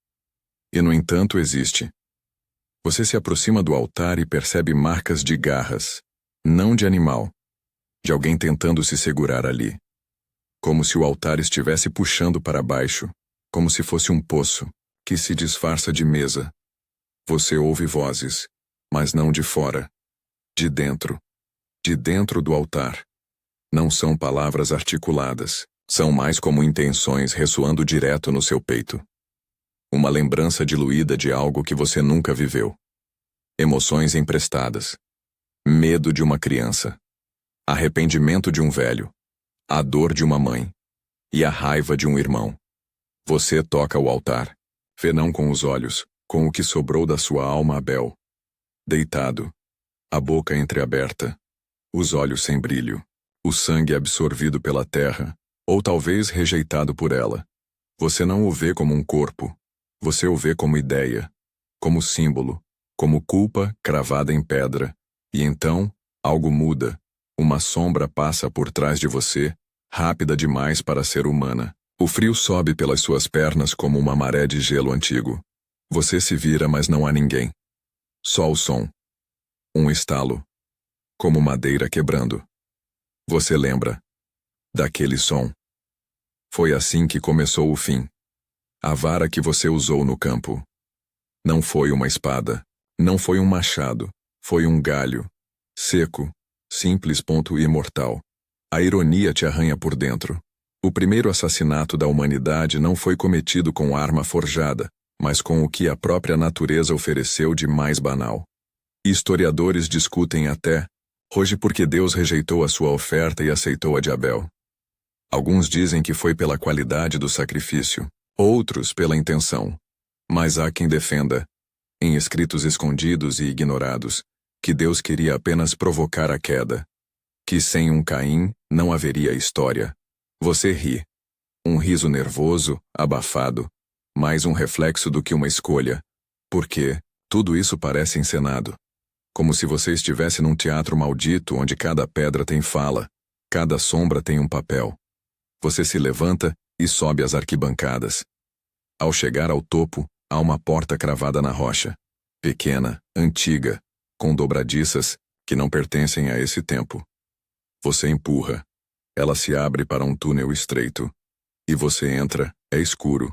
E no entanto existe. Você se aproxima do altar e percebe marcas de garras, não de animal, de alguém tentando se segurar ali. Como se o altar estivesse puxando para baixo, como se fosse um poço, que se disfarça de mesa. Você ouve vozes, mas não de fora, de dentro do altar. Não são palavras articuladas, são mais como intenções ressoando direto no seu peito. Uma lembrança diluída de algo que você nunca viveu. Emoções emprestadas. Medo de uma criança. Arrependimento de um velho. A dor de uma mãe. E a raiva de um irmão. Você toca o altar. Vê não com os olhos, com o que sobrou da sua alma Abel. Deitado. A boca entreaberta. Os olhos sem brilho. O sangue absorvido pela terra, ou talvez rejeitado por ela. Você não o vê como um corpo. Você o vê como ideia, como símbolo, como culpa cravada em pedra. E então, algo muda. Uma sombra passa por trás de você, rápida demais para ser humana. O frio sobe pelas suas pernas como uma maré de gelo antigo. Você se vira, mas não há ninguém. Só o som. Um estalo. Como madeira quebrando. Você lembra daquele som. Foi assim que começou o fim. A vara que você usou no campo. Não foi uma espada. Não foi um machado. Foi um galho. Seco. Simples. Imortal. A ironia te arranha por dentro. O primeiro assassinato da humanidade não foi cometido com arma forjada, mas com o que a própria natureza ofereceu de mais banal. Historiadores discutem até, hoje, porque Deus rejeitou a sua oferta e aceitou a de Abel. Alguns dizem que foi pela qualidade do sacrifício, outros pela intenção. Mas há quem defenda, em escritos escondidos e ignorados, que Deus queria apenas provocar a queda. Que sem um Caim não haveria história. Você ri. Um riso nervoso, abafado, mais um reflexo do que uma escolha. Porque tudo isso parece encenado. Como se você estivesse num teatro maldito onde cada pedra tem fala, cada sombra tem um papel. Você se levanta e sobe as arquibancadas. Ao chegar ao topo, há uma porta cravada na rocha. Pequena, antiga, com dobradiças que não pertencem a esse tempo. Você empurra. Ela se abre para um túnel estreito. E você entra, é escuro.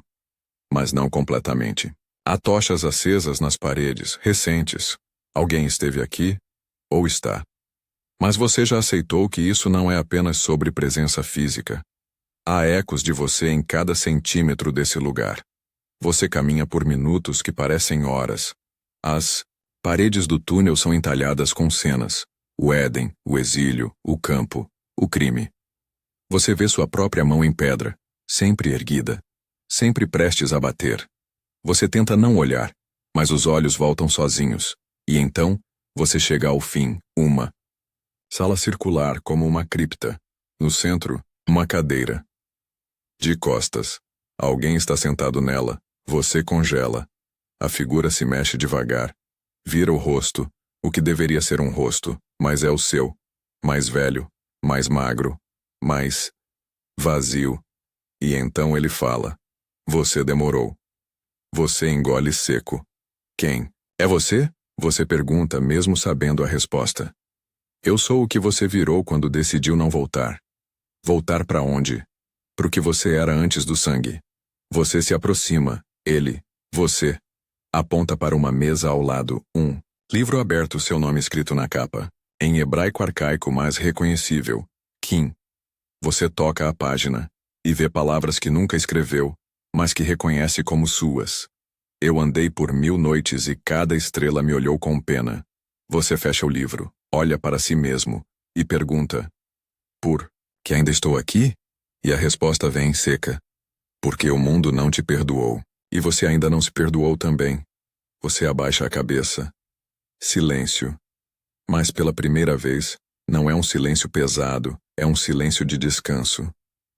Mas não completamente. Há tochas acesas nas paredes, recentes. Alguém esteve aqui, ou está. Mas você já aceitou que isso não é apenas sobre presença física. Há ecos de você em cada centímetro desse lugar. Você caminha por minutos que parecem horas. As paredes do túnel são entalhadas com cenas. O Éden, o exílio, o campo, o crime. Você vê sua própria mão em pedra, sempre erguida, sempre prestes a bater. Você tenta não olhar, mas os olhos voltam sozinhos. E então, você chega ao fim, uma sala circular como uma cripta. No centro, uma cadeira. De costas. Alguém está sentado nela. Você congela. A figura se mexe devagar. Vira o rosto, o que deveria ser um rosto, mas é o seu. Mais velho, mais magro, mais vazio. E então ele fala. Você demorou. Você engole seco. Quem? É você? Você pergunta, mesmo sabendo a resposta. Eu sou o que você virou quando decidiu não voltar. Voltar para onde? Pro que você era antes do sangue. Você se aproxima, ele, você. Aponta para uma mesa ao lado, um livro aberto, seu nome escrito na capa, em hebraico arcaico mais reconhecível, Kim. Você toca a página, e vê palavras que nunca escreveu, mas que reconhece como suas. Eu andei por 1000 noites e cada estrela me olhou com pena. Você fecha o livro, olha para si mesmo, e pergunta. Por que ainda estou aqui? E a resposta vem seca. Porque o mundo não te perdoou, e você ainda não se perdoou também. Você abaixa a cabeça. Silêncio. Mas pela primeira vez, não é um silêncio pesado, é um silêncio de descanso.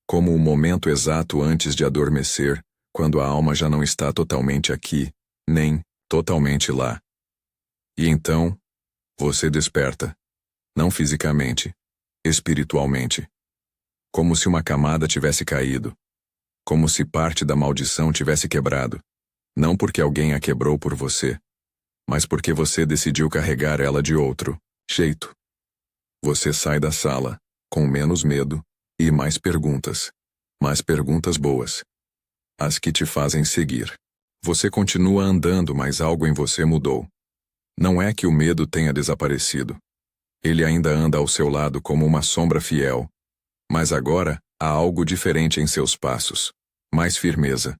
Como o momento exato antes de adormecer, quando a alma já não está totalmente aqui, nem totalmente lá. E então, você desperta. Não fisicamente, espiritualmente. Como se uma camada tivesse caído. Como se parte da maldição tivesse quebrado. Não porque alguém a quebrou por você, mas porque você decidiu carregar ela de outro jeito. Você sai da sala, com menos medo, e mais perguntas boas. As que te fazem seguir. Você continua andando, mas algo em você mudou. Não é que o medo tenha desaparecido. Ele ainda anda ao seu lado como uma sombra fiel. Mas agora, há algo diferente em seus passos. Mais firmeza.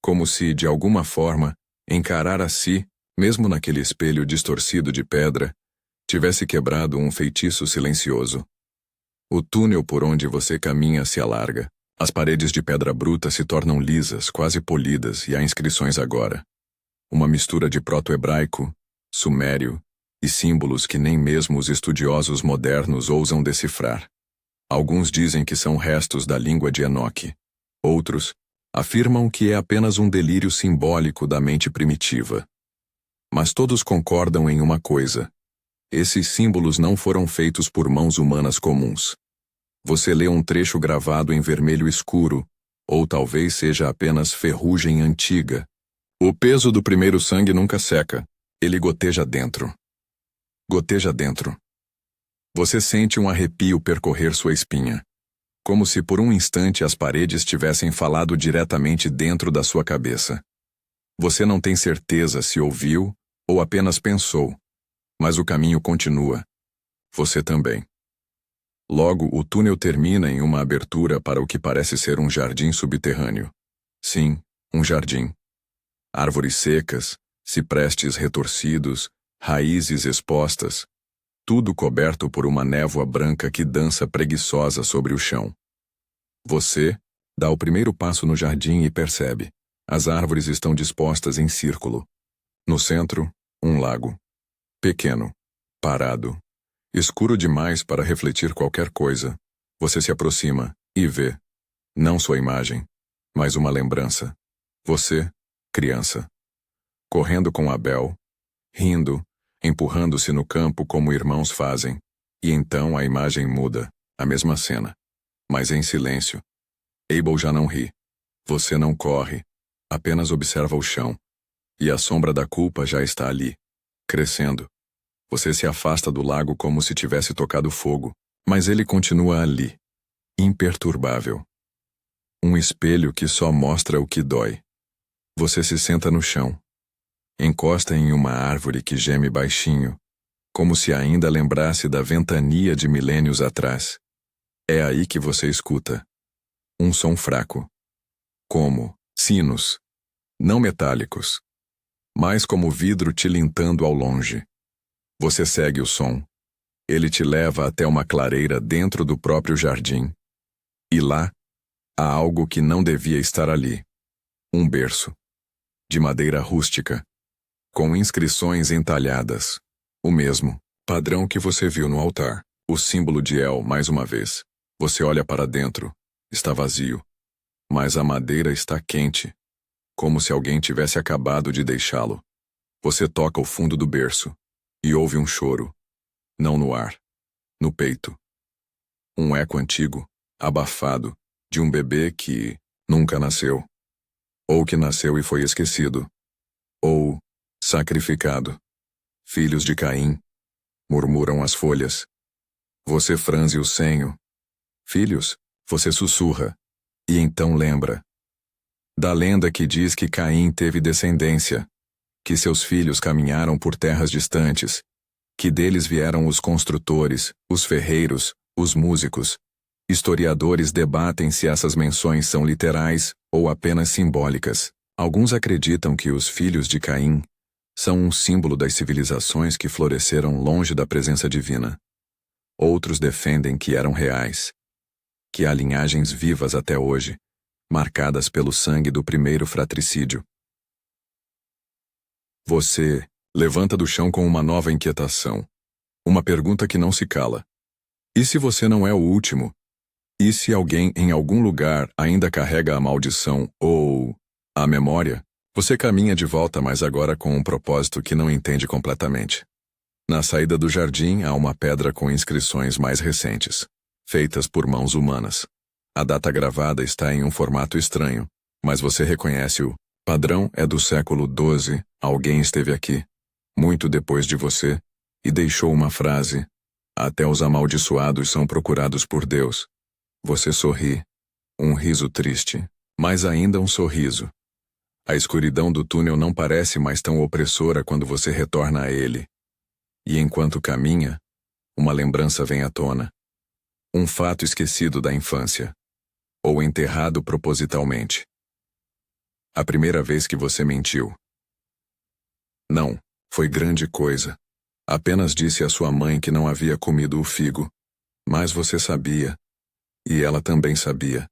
Como se, de alguma forma, encarar a si, mesmo naquele espelho distorcido de pedra, tivesse quebrado um feitiço silencioso. O túnel por onde você caminha se alarga. As paredes de pedra bruta se tornam lisas, quase polidas, e há inscrições agora. Uma mistura de proto-hebraico, sumério, e símbolos que nem mesmo os estudiosos modernos ousam decifrar. Alguns dizem que são restos da língua de Enoque. Outros afirmam que é apenas um delírio simbólico da mente primitiva. Mas todos concordam em uma coisa. Esses símbolos não foram feitos por mãos humanas comuns. Você lê um trecho gravado em vermelho escuro, ou talvez seja apenas ferrugem antiga. O peso do primeiro sangue nunca seca. Ele goteja dentro. Goteja dentro. Você sente um arrepio percorrer sua espinha. Como se por um instante as paredes tivessem falado diretamente dentro da sua cabeça. Você não tem certeza se ouviu ou apenas pensou. Mas o caminho continua. Você também. Logo, o túnel termina em uma abertura para o que parece ser um jardim subterrâneo. Sim, um jardim. Árvores secas, ciprestes retorcidos, raízes expostas, tudo coberto por uma névoa branca que dança preguiçosa sobre o chão. Você dá o primeiro passo no jardim e percebe. As árvores estão dispostas em círculo. No centro, um lago. Pequeno, parado, escuro demais para refletir qualquer coisa. Você se aproxima e vê, não sua imagem, mas uma lembrança. Você, criança, correndo com Abel, rindo, empurrando-se no campo como irmãos fazem, e então a imagem muda, a mesma cena, mas em silêncio. Abel já não ri. Você não corre, apenas observa o chão, e a sombra da culpa já está ali, crescendo. Você se afasta do lago como se tivesse tocado fogo, mas ele continua ali, imperturbável. Um espelho que só mostra o que dói. Você se senta no chão, encosta em uma árvore que geme baixinho, como se ainda lembrasse da ventania de milênios atrás. É aí que você escuta um som fraco, como sinos, não metálicos, mas como vidro tilintando ao longe. Você segue o som. Ele te leva até uma clareira dentro do próprio jardim. E lá, há algo que não devia estar ali. Um berço, de madeira rústica, com inscrições entalhadas. O mesmo padrão que você viu no altar. O símbolo de El mais uma vez. Você olha para dentro. Está vazio. Mas a madeira está quente, como se alguém tivesse acabado de deixá-lo. Você toca o fundo do berço e ouve um choro. Não no ar, no peito. Um eco antigo, abafado, de um bebê que nunca nasceu. Ou que nasceu e foi esquecido. Ou sacrificado. Filhos de Caim, murmuram as folhas. Você franze o senho. Filhos, você sussurra. E então lembra da lenda que diz que Caim teve descendência, que seus filhos caminharam por terras distantes, que deles vieram os construtores, os ferreiros, os músicos. Historiadores debatem se essas menções são literais ou apenas simbólicas. Alguns acreditam que os filhos de Caim são um símbolo das civilizações que floresceram longe da presença divina. Outros defendem que eram reais, que há linhagens vivas até hoje, marcadas pelo sangue do primeiro fratricídio. Você levanta do chão com uma nova inquietação. Uma pergunta que não se cala. E se você não é o último? E se alguém em algum lugar ainda carrega a maldição ou a memória? Você caminha de volta, mas agora com um propósito que não entende completamente. Na saída do jardim há uma pedra com inscrições mais recentes, feitas por mãos humanas. A data gravada está em um formato estranho, mas você reconhece o padrão é do século XII. Alguém esteve aqui, muito depois de você, e deixou uma frase: até os amaldiçoados são procurados por Deus. Você sorri, um riso triste, mas ainda um sorriso. A escuridão do túnel não parece mais tão opressora quando você retorna a ele. E enquanto caminha, uma lembrança vem à tona. Um fato esquecido da infância, ou enterrado propositalmente. A primeira vez que você mentiu. Não, foi grande coisa. Apenas disse à sua mãe que não havia comido o figo. Mas você sabia. E ela também sabia.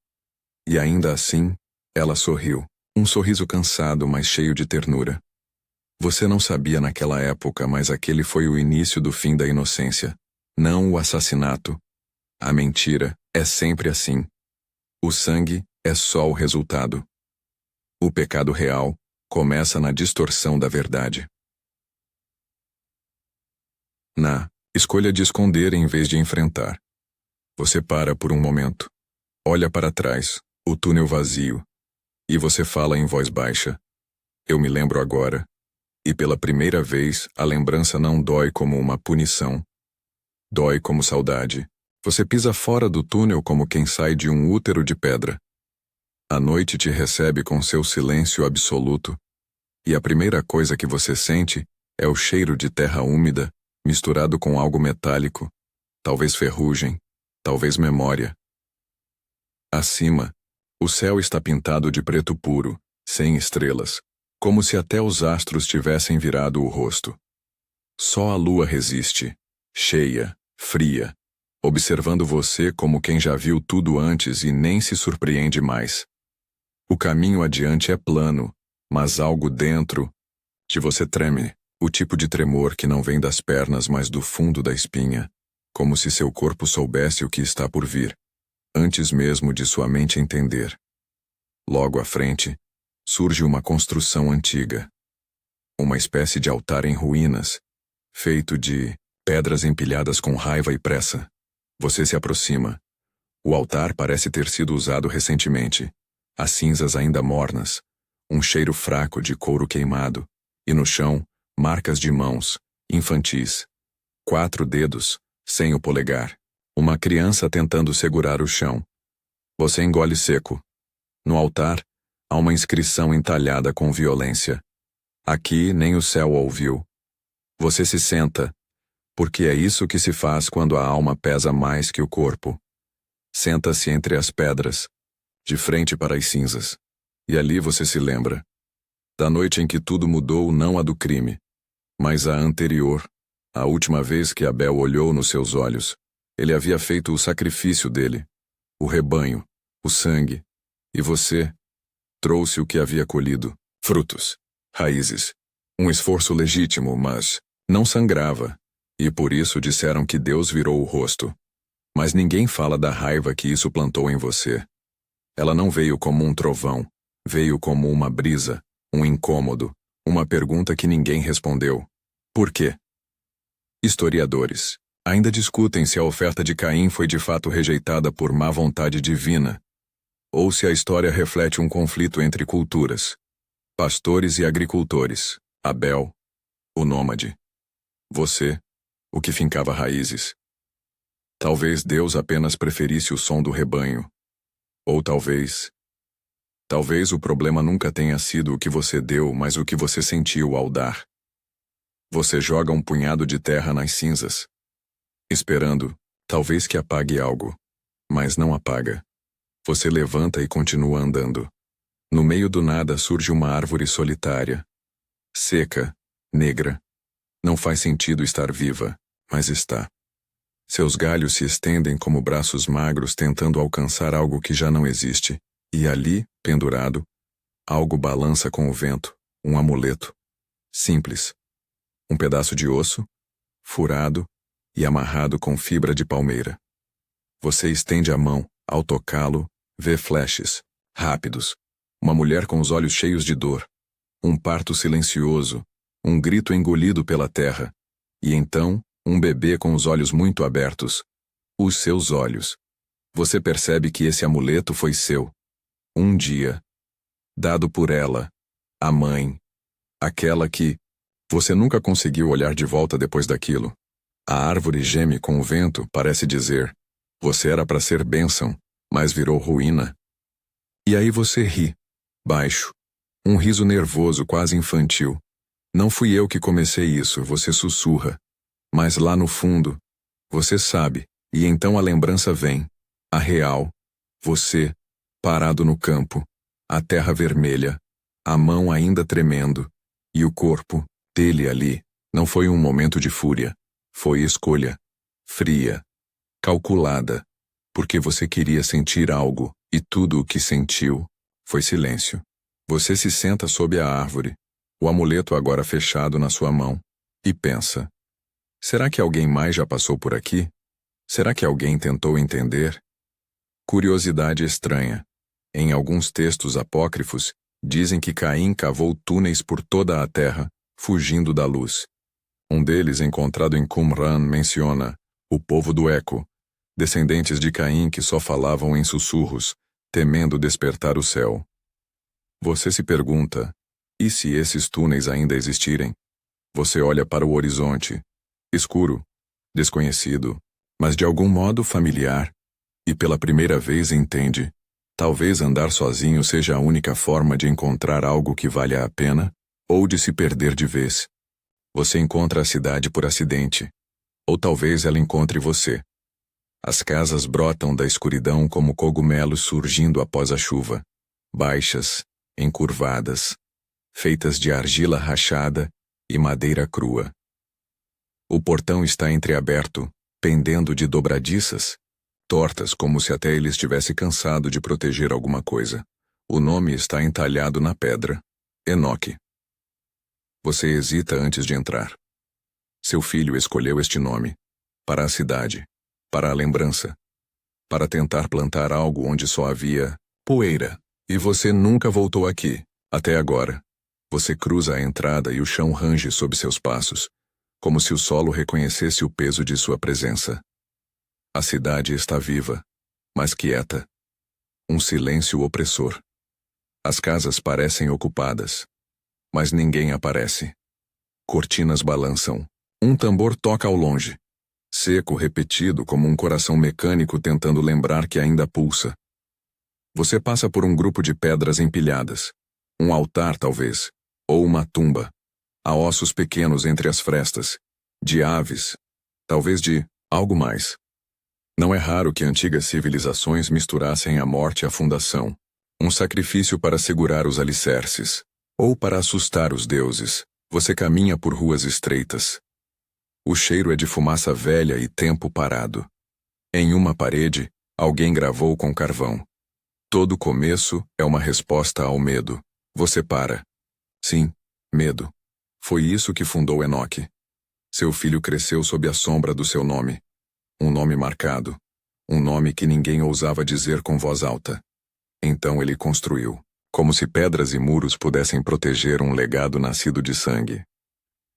E ainda assim, ela sorriu. Um sorriso cansado, mas cheio de ternura. Você não sabia naquela época, mas aquele foi o início do fim da inocência. Não o assassinato. A mentira é sempre assim. O sangue é só o resultado. O pecado real começa na distorção da verdade. Na escolha de esconder em vez de enfrentar. Você para por um momento. Olha para trás, o túnel vazio. E você fala em voz baixa. Eu me lembro agora. E pela primeira vez, a lembrança não dói como uma punição. Dói como saudade. Você pisa fora do túnel como quem sai de um útero de pedra. A noite te recebe com seu silêncio absoluto. E a primeira coisa que você sente é o cheiro de terra úmida, misturado com algo metálico, talvez ferrugem. talvez memória. Acima, o céu está pintado de preto puro, sem estrelas, como se até os astros tivessem virado o rosto. Só a lua resiste, cheia, fria, observando você como quem já viu tudo antes e nem se surpreende mais. O caminho adiante é plano, mas algo dentro de você treme, o tipo de tremor que não vem das pernas, mas do fundo da espinha, como se seu corpo soubesse o que está por vir, antes mesmo de sua mente entender. Logo à frente, surge uma construção antiga. Uma espécie de altar em ruínas, feito de pedras empilhadas com raiva e pressa. Você se aproxima. O altar parece ter sido usado recentemente. As cinzas ainda mornas, um cheiro fraco de couro queimado, e no chão, marcas de mãos, infantis. 4 dedos, sem o polegar. Uma criança tentando segurar o chão. Você engole seco. No altar, há uma inscrição entalhada com violência. Aqui nem o céu ouviu. Você se senta, porque é isso que se faz quando a alma pesa mais que o corpo. Senta-se entre as pedras, de frente para as cinzas. E ali você se lembra da noite em que tudo mudou, não a do crime, mas a anterior, a última vez que Abel olhou nos seus olhos. Ele havia feito o sacrifício dele, o rebanho, o sangue, e você trouxe o que havia colhido, frutos, raízes, um esforço legítimo, mas não sangrava, e por isso disseram que Deus virou o rosto. Mas ninguém fala da raiva que isso plantou em você. Ela não veio como um trovão, veio como uma brisa, um incômodo, uma pergunta que ninguém respondeu. Por quê? Historiadores ainda discutem se a oferta de Caim foi de fato rejeitada por má vontade divina, ou se a história reflete um conflito entre culturas. Pastores e agricultores, Abel, o nômade. Você, o que fincava raízes. Talvez Deus apenas preferisse o som do rebanho. Ou talvez o problema nunca tenha sido o que você deu, mas o que você sentiu ao dar. Você joga um punhado de terra nas cinzas, esperando, talvez que apague algo, mas não apaga. Você levanta e continua andando. No meio do nada surge uma árvore solitária, seca, negra. Não faz sentido estar viva, mas está. Seus galhos se estendem como braços magros tentando alcançar algo que já não existe, e ali, pendurado, algo balança com o vento, um amuleto. Simples. Um pedaço de osso, furado e amarrado com fibra de palmeira. Você estende a mão, ao tocá-lo, vê flashes, rápidos. Uma mulher com os olhos cheios de dor. Um parto silencioso, um grito engolido pela terra. E então, um bebê com os olhos muito abertos. Os seus olhos. Você percebe que esse amuleto foi seu. Um dia. Dado por ela. A mãe. Aquela que você nunca conseguiu olhar de volta depois daquilo. A árvore geme com o vento, parece dizer: você era para ser bênção, mas virou ruína. E aí você ri, baixo. Um riso nervoso, quase infantil. Não fui eu que comecei isso, você sussurra. Mas lá no fundo, você sabe, e então a lembrança vem. A real. Você, parado no campo, a terra vermelha, a mão ainda tremendo, e o corpo dele ali. Não foi um momento de fúria. Foi escolha. Fria. Calculada. Porque você queria sentir algo, e tudo o que sentiu foi silêncio. Você se senta sob a árvore, o amuleto agora fechado na sua mão, e pensa: será que alguém mais já passou por aqui? Será que alguém tentou entender? Curiosidade estranha. Em alguns textos apócrifos, dizem que Caim cavou túneis por toda a terra, fugindo da luz. Um deles, encontrado em Qumran, menciona o povo do Eco, descendentes de Caim que só falavam em sussurros, temendo despertar o céu. Você se pergunta: e se esses túneis ainda existirem? Você olha para o horizonte, escuro, desconhecido, mas de algum modo familiar, e pela primeira vez entende: talvez andar sozinho seja a única forma de encontrar algo que valha a pena, ou de se perder de vez. Você encontra a cidade por acidente, ou talvez ela encontre você. As casas brotam da escuridão como cogumelos surgindo após a chuva, baixas, encurvadas, feitas de argila rachada e madeira crua. O portão está entreaberto, pendendo de dobradiças, tortas como se até ele estivesse cansado de proteger alguma coisa. O nome está entalhado na pedra. Enoque. Você hesita antes de entrar. Seu filho escolheu este nome. Para a cidade. Para a lembrança. Para tentar plantar algo onde só havia poeira. E você nunca voltou aqui, até agora. Você cruza a entrada e o chão range sob seus passos, como se o solo reconhecesse o peso de sua presença. A cidade está viva, mas quieta. Um silêncio opressor. As casas parecem ocupadas, mas ninguém aparece. Cortinas balançam. Um tambor toca ao longe. Seco, repetido, como um coração mecânico tentando lembrar que ainda pulsa. Você passa por um grupo de pedras empilhadas. Um altar, talvez. Ou uma tumba. Há ossos pequenos entre as frestas. De aves. Talvez de algo mais. Não é raro que antigas civilizações misturassem a morte à fundação. Um sacrifício para segurar os alicerces. Ou para assustar os deuses. Você caminha por ruas estreitas. O cheiro é de fumaça velha e tempo parado. Em uma parede, alguém gravou com carvão. Todo começo é uma resposta ao medo. Você para. Sim, medo. Foi isso que fundou Enoque. Seu filho cresceu sob a sombra do seu nome. Um nome marcado. Um nome que ninguém ousava dizer com voz alta. Então ele construiu, como se pedras e muros pudessem proteger um legado nascido de sangue.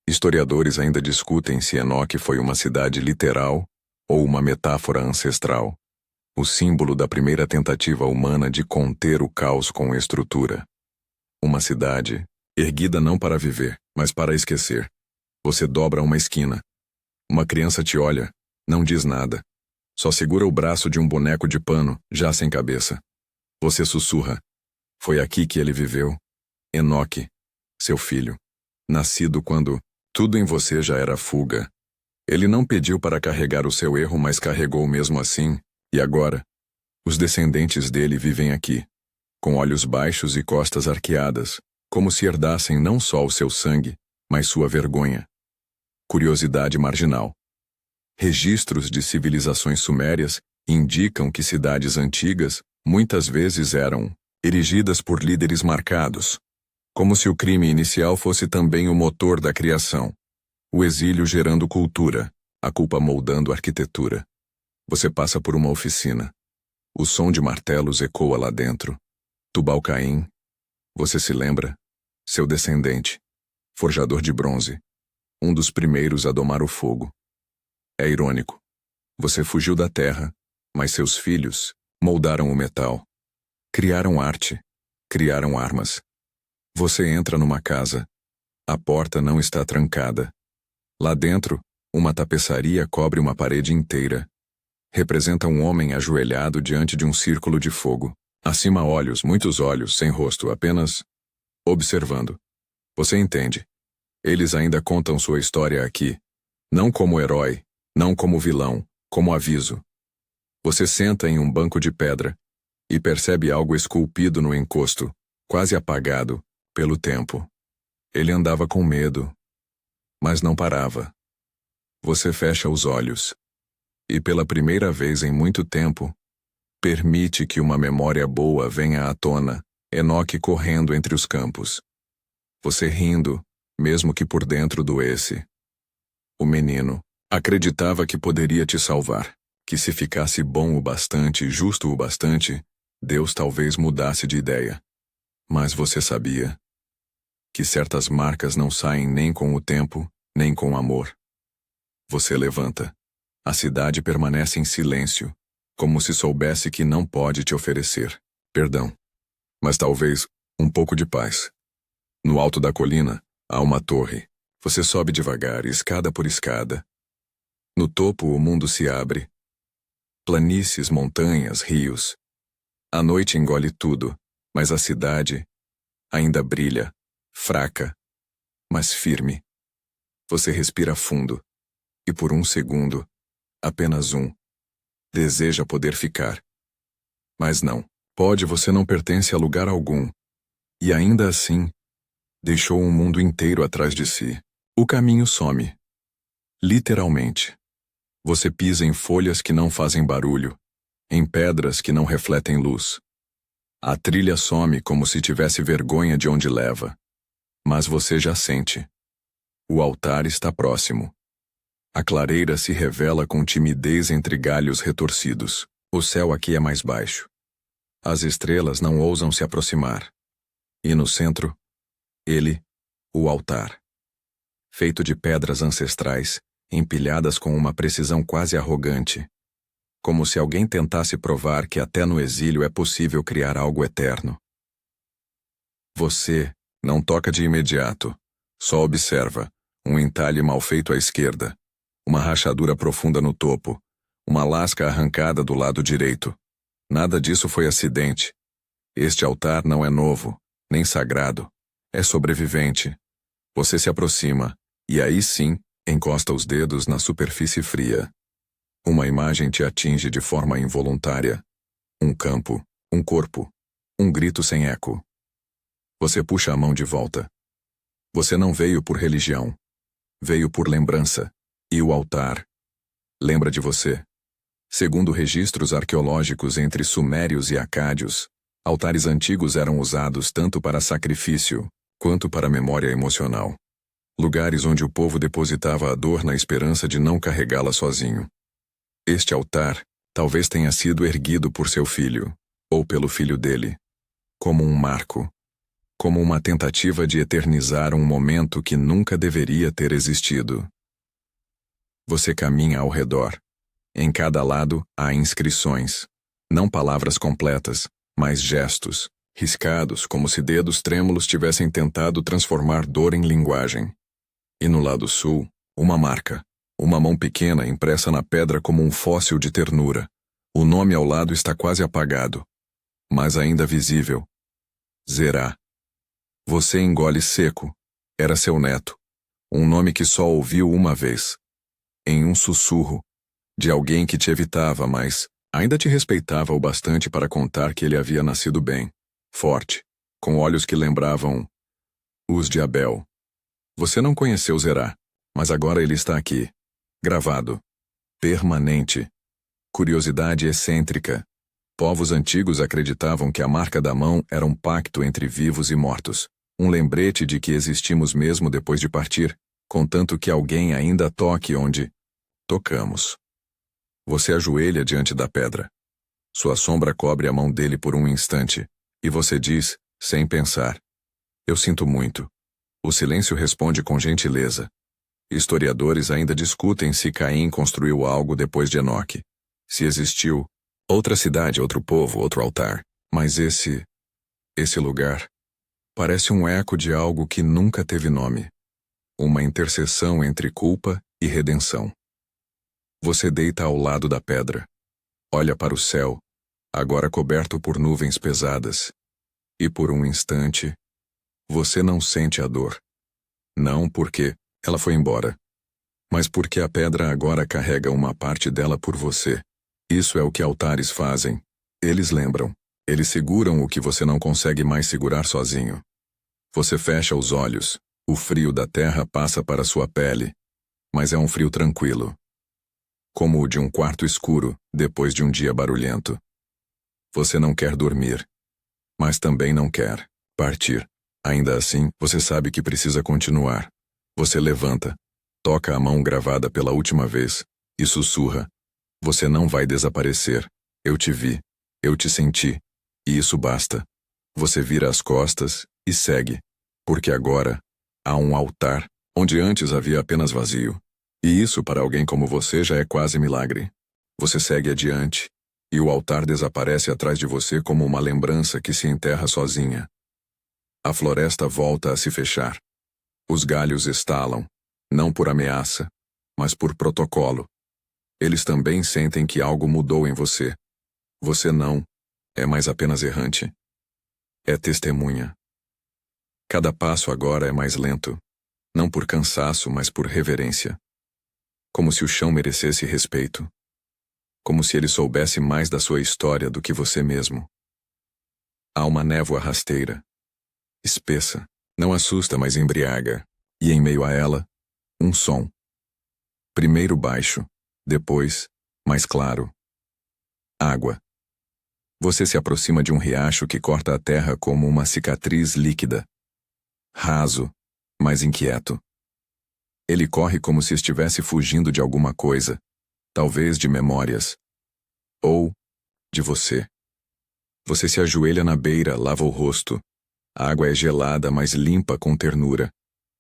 Historiadores ainda discutem se Enoque foi uma cidade literal ou uma metáfora ancestral, o símbolo da primeira tentativa humana de conter o caos com estrutura. Uma cidade, erguida não para viver, mas para esquecer. Você dobra uma esquina. Uma criança te olha, não diz nada. Só segura o braço de um boneco de pano, já sem cabeça. Você sussurra. Foi aqui que ele viveu. Enoque, seu filho, nascido quando tudo em você já era fuga. Ele não pediu para carregar o seu erro, mas carregou mesmo assim, e agora? Os descendentes dele vivem aqui, com olhos baixos e costas arqueadas, como se herdassem não só o seu sangue, mas sua vergonha. Curiosidade marginal. Registros de civilizações sumérias indicam que cidades antigas muitas vezes eram erigidas por líderes marcados, como se o crime inicial fosse também o motor da criação. O exílio gerando cultura, a culpa moldando arquitetura. Você passa por uma oficina. O som de martelos ecoa lá dentro. Tubal-Caim. Você se lembra? Seu descendente. Forjador de bronze. Um dos primeiros a domar o fogo. É irônico. Você fugiu da terra, mas seus filhos moldaram o metal. Criaram arte. Criaram armas. Você entra numa casa. A porta não está trancada. Lá dentro, uma tapeçaria cobre uma parede inteira. Representa um homem ajoelhado diante de um círculo de fogo. Acima olhos, muitos olhos, sem rosto, apenas observando. Você entende. Eles ainda contam sua história aqui. Não como herói, não como vilão, como aviso. Você senta em um banco de pedra e percebe algo esculpido no encosto, quase apagado pelo tempo. Ele andava com medo, mas não parava. Você fecha os olhos e, pela primeira vez em muito tempo, permite que uma memória boa venha à tona, Enoque correndo entre os campos. Você rindo, mesmo que por dentro doesse. O menino acreditava que poderia te salvar, que se ficasse bom o bastante e justo o bastante, Deus talvez mudasse de ideia. Mas você sabia que certas marcas não saem nem com o tempo, nem com o amor. Você levanta. A cidade permanece em silêncio, como se soubesse que não pode te oferecer perdão. Mas talvez um pouco de paz. No alto da colina, há uma torre. Você sobe devagar, escada por escada. No topo, o mundo se abre. Planícies, montanhas, rios. A noite engole tudo, mas a cidade ainda brilha, fraca, mas firme. Você respira fundo, e por um segundo, apenas um, Deseja poder ficar. Mas não. Você não pertence a lugar algum. E ainda assim, deixou um mundo inteiro atrás de si. O caminho some. Literalmente. Você pisa em folhas que não fazem barulho, em pedras que não refletem luz. A trilha some como se tivesse vergonha de onde leva. Mas você já sente. O altar está próximo. A clareira se revela com timidez entre galhos retorcidos. O céu aqui é mais baixo. As estrelas não ousam se aproximar. E no centro, ele, o altar. Feito de pedras ancestrais, empilhadas com uma precisão quase arrogante. Como se alguém tentasse provar que até no exílio é possível criar algo eterno. Você não toca de imediato, só observa, um entalhe mal feito à esquerda, uma rachadura profunda no topo, uma lasca arrancada do lado direito. Nada disso foi acidente. Este altar não é novo, nem sagrado, é sobrevivente. Você se aproxima, e aí sim, encosta os dedos na superfície fria. Uma imagem te atinge de forma involuntária. Um campo, um corpo, um grito sem eco. Você puxa a mão de volta. Você não veio por religião. Veio por lembrança. E o altar lembra de você. Segundo registros arqueológicos entre sumérios e acádios, altares antigos eram usados tanto para sacrifício, quanto para memória emocional. Lugares onde o povo depositava a dor na esperança de não carregá-la sozinho. Este altar talvez tenha sido erguido por seu filho, ou pelo filho dele, como um marco, como uma tentativa de eternizar um momento que nunca deveria ter existido. Você caminha ao redor. Em cada lado há inscrições, não palavras completas, mas gestos, riscados como se dedos trêmulos tivessem tentado transformar dor em linguagem. E no lado sul, uma marca, uma mão pequena impressa na pedra como um fóssil de ternura. O nome ao lado está quase apagado, mas ainda visível. Zerá. Você engole seco. Era seu neto. Um nome que só ouviu uma vez. Em um sussurro. De alguém que te evitava, mas ainda te respeitava o bastante para contar que ele havia nascido bem, forte, com olhos que lembravam os de Abel. Você não conheceu Zerá, mas agora ele está aqui, gravado, permanente. Curiosidade excêntrica. Povos antigos acreditavam que a marca da mão era um pacto entre vivos e mortos, um lembrete de que existimos mesmo depois de partir, contanto que alguém ainda toque onde tocamos. Você ajoelha diante da pedra. Sua sombra cobre a mão dele por um instante, e você diz, sem pensar: eu sinto muito. O silêncio responde com gentileza. Historiadores ainda discutem se Caim construiu algo depois de Enoque. Se existiu outra cidade, outro povo, outro altar. Mas esse lugar parece um eco de algo que nunca teve nome. Uma interseção entre culpa e redenção. Você deita ao lado da pedra. Olha para o céu, agora coberto por nuvens pesadas. E por um instante, você não sente a dor. Não porque ela foi embora, mas porque a pedra agora carrega uma parte dela por você. Isso é o que altares fazem. Eles lembram. Eles seguram o que você não consegue mais segurar sozinho. Você fecha os olhos. O frio da terra passa para sua pele. Mas é um frio tranquilo. Como o de um quarto escuro, depois de um dia barulhento. Você não quer dormir. Mas também não quer partir. Ainda assim, você sabe que precisa continuar. Você levanta, toca a mão gravada pela última vez, e sussurra. Você não vai desaparecer. Eu te vi. Eu te senti. E isso basta. Você vira as costas e segue. Porque agora há um altar, onde antes havia apenas vazio. E isso para alguém como você já é quase milagre. Você segue adiante, e o altar desaparece atrás de você como uma lembrança que se enterra sozinha. A floresta volta a se fechar. Os galhos estalam, não por ameaça, mas por protocolo. Eles também sentem que algo mudou em você. Você não é mais apenas errante. É testemunha. Cada passo agora é mais lento, não por cansaço, mas por reverência. Como se o chão merecesse respeito. como se ele soubesse mais da sua história do que você mesmo. Há uma névoa rasteira, espessa, não assusta, mas embriaga, e em meio a ela, um som. Primeiro baixo, depois, mais claro. Água. Você se aproxima de um riacho que corta a terra como uma cicatriz líquida. Raso, mas inquieto. Ele corre como se estivesse fugindo de alguma coisa, talvez de memórias. Ou de você. Você se ajoelha na beira, lava o rosto. A água é gelada, mas limpa com ternura.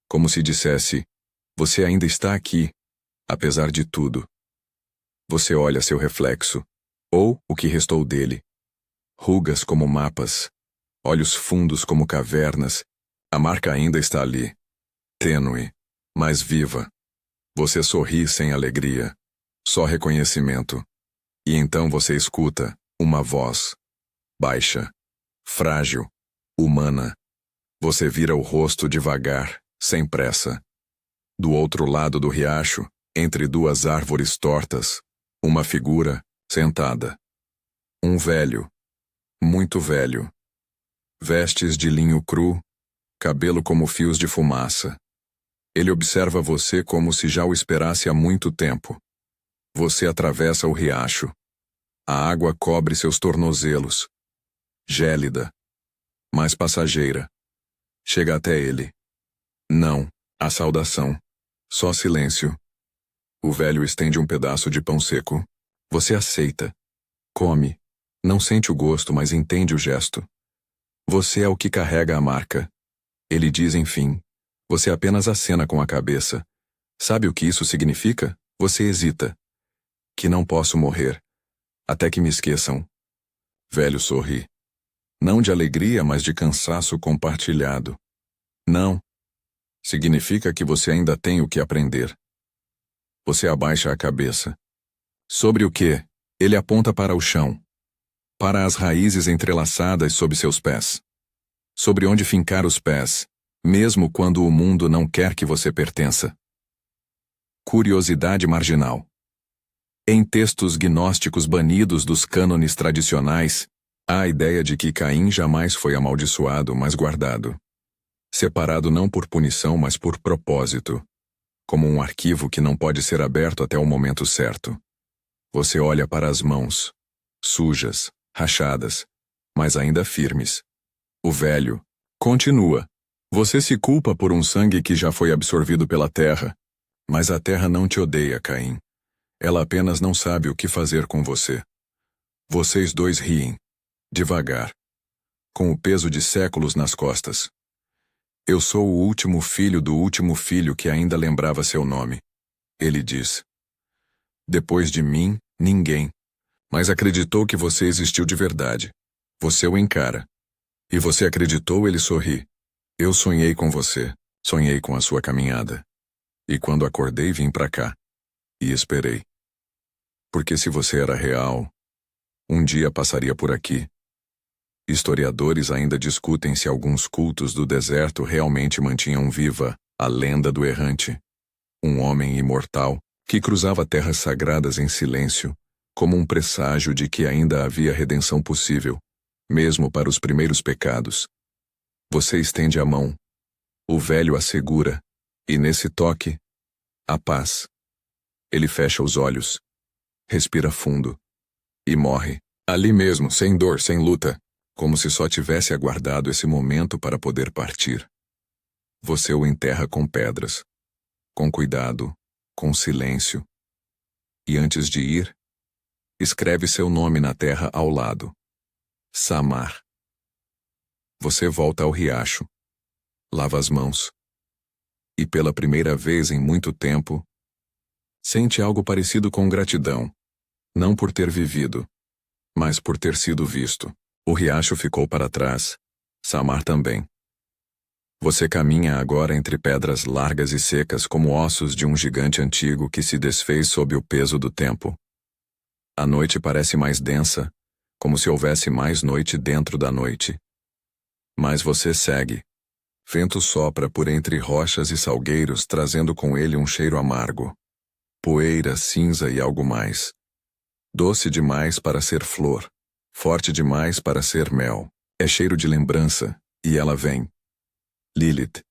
Como se dissesse, você ainda está aqui, apesar de tudo. Você olha seu reflexo, ou o que restou dele. Rugas como mapas, olhos fundos como cavernas. A marca ainda está ali, tênue, mas viva. Você sorri sem alegria, só reconhecimento. E então você escuta uma voz, baixa, frágil, humana. Você vira o rosto devagar, sem pressa. Do outro lado do riacho, entre duas árvores tortas, uma figura, sentada. Um velho, muito velho. Vestes de linho cru, cabelo como fios de fumaça. Ele observa você como se já o esperasse há muito tempo. Você atravessa o riacho. A água cobre seus tornozelos. Gélida, mas passageira. Chega até ele. Não, a saudação. Só silêncio. O velho estende um pedaço de pão seco. Você aceita. Come. Não sente o gosto, mas entende o gesto. Você é o que carrega a marca. Ele diz enfim. Você apenas acena com a cabeça. Sabe o que isso significa? Você hesita. Que não posso morrer. Até que me esqueçam. Velho sorri. Não de alegria, mas de cansaço compartilhado. Não. Significa que você ainda tem o que aprender. Você abaixa a cabeça. Sobre o quê? Ele aponta para o chão. Para as raízes entrelaçadas sob seus pés. Sobre onde fincar os pés, mesmo quando o mundo não quer que você pertença. Curiosidade marginal. Em textos gnósticos banidos dos cânones tradicionais, há a ideia de que Caim jamais foi amaldiçoado, mas guardado. Separado não por punição, mas por propósito. Como um arquivo que não pode ser aberto até o momento certo. Você olha para as mãos. Sujas, rachadas, mas ainda firmes. O velho continua. Você se culpa por um sangue que já foi absorvido pela terra. Mas a terra não te odeia, Caim. Ela apenas não sabe o que fazer com você. Vocês dois riem. Devagar. Com o peso de séculos nas costas. Eu sou o último filho do último filho que ainda lembrava seu nome. Ele diz. Depois de mim, ninguém. Mas acreditou que você existiu de verdade. Você o encara. E você acreditou, ele sorri. Eu sonhei com você. Sonhei com a sua caminhada. E quando acordei, vim pra cá. E esperei. Porque se você era real, um dia passaria por aqui. Historiadores ainda discutem se alguns cultos do deserto realmente mantinham viva a lenda do errante. Um homem imortal que cruzava terras sagradas em silêncio, como um presságio de que ainda havia redenção possível, mesmo para os primeiros pecados. Você estende a mão. O velho a segura, e nesse toque, a paz. Ele fecha os olhos, respira fundo, e morre, ali mesmo, sem dor, sem luta, como se só tivesse aguardado esse momento para poder partir. Você o enterra com pedras, com cuidado, com silêncio. E antes de ir, escreve seu nome na terra ao lado. Samar. Você volta ao riacho, lava as mãos. E pela primeira vez em muito tempo, sente algo parecido com gratidão, não por ter vivido, mas por ter sido visto. O riacho ficou para trás, Samar também. Você caminha agora entre pedras largas e secas como ossos de um gigante antigo que se desfez sob o peso do tempo. A noite parece mais densa, como se houvesse mais noite dentro da noite. Mas você segue. Vento sopra por entre rochas e salgueiros, trazendo com ele um cheiro amargo. Poeira, cinza e algo mais. Doce demais para ser flor, forte demais para ser mel. É cheiro de lembrança, e ela vem. Lilith.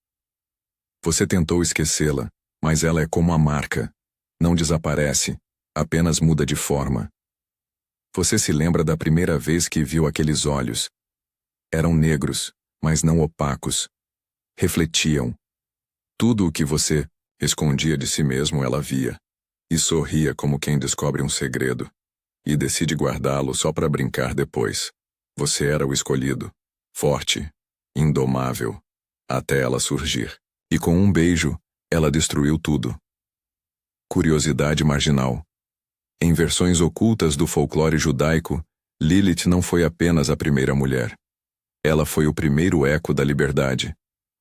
Você tentou esquecê-la, mas ela é como a marca. Não desaparece, apenas muda de forma. Você se lembra da primeira vez que viu aqueles olhos? Eram negros, mas não opacos. Refletiam. Tudo o que você escondia de si mesmo ela via. E sorria como quem descobre um segredo. E decide guardá-lo só para brincar depois. Você era o escolhido. Forte, indomável. Até ela surgir. E com um beijo, ela destruiu tudo. Curiosidade marginal. Em versões ocultas do folclore judaico, Lilith não foi apenas a primeira mulher. Ela foi o primeiro eco da liberdade,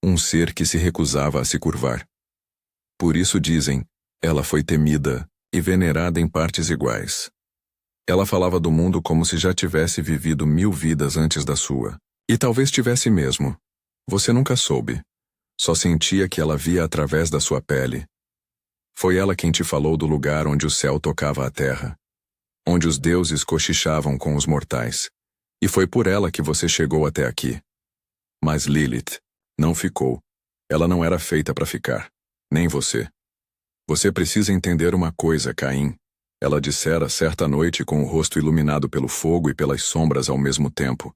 um ser que se recusava a se curvar. Por isso dizem, ela foi temida e venerada em partes iguais. Ela falava do mundo como se já tivesse vivido 1000 vidas antes da sua. E talvez tivesse mesmo. Você nunca soube. Só sentia que ela via através da sua pele. Foi ela quem te falou do lugar onde o céu tocava a terra, onde os deuses cochichavam com os mortais. E foi por ela que você chegou até aqui. Mas Lilith não ficou. Ela não era feita para ficar. Nem você. Você precisa entender uma coisa, Caim. Ela dissera certa noite com o rosto iluminado pelo fogo e pelas sombras ao mesmo tempo.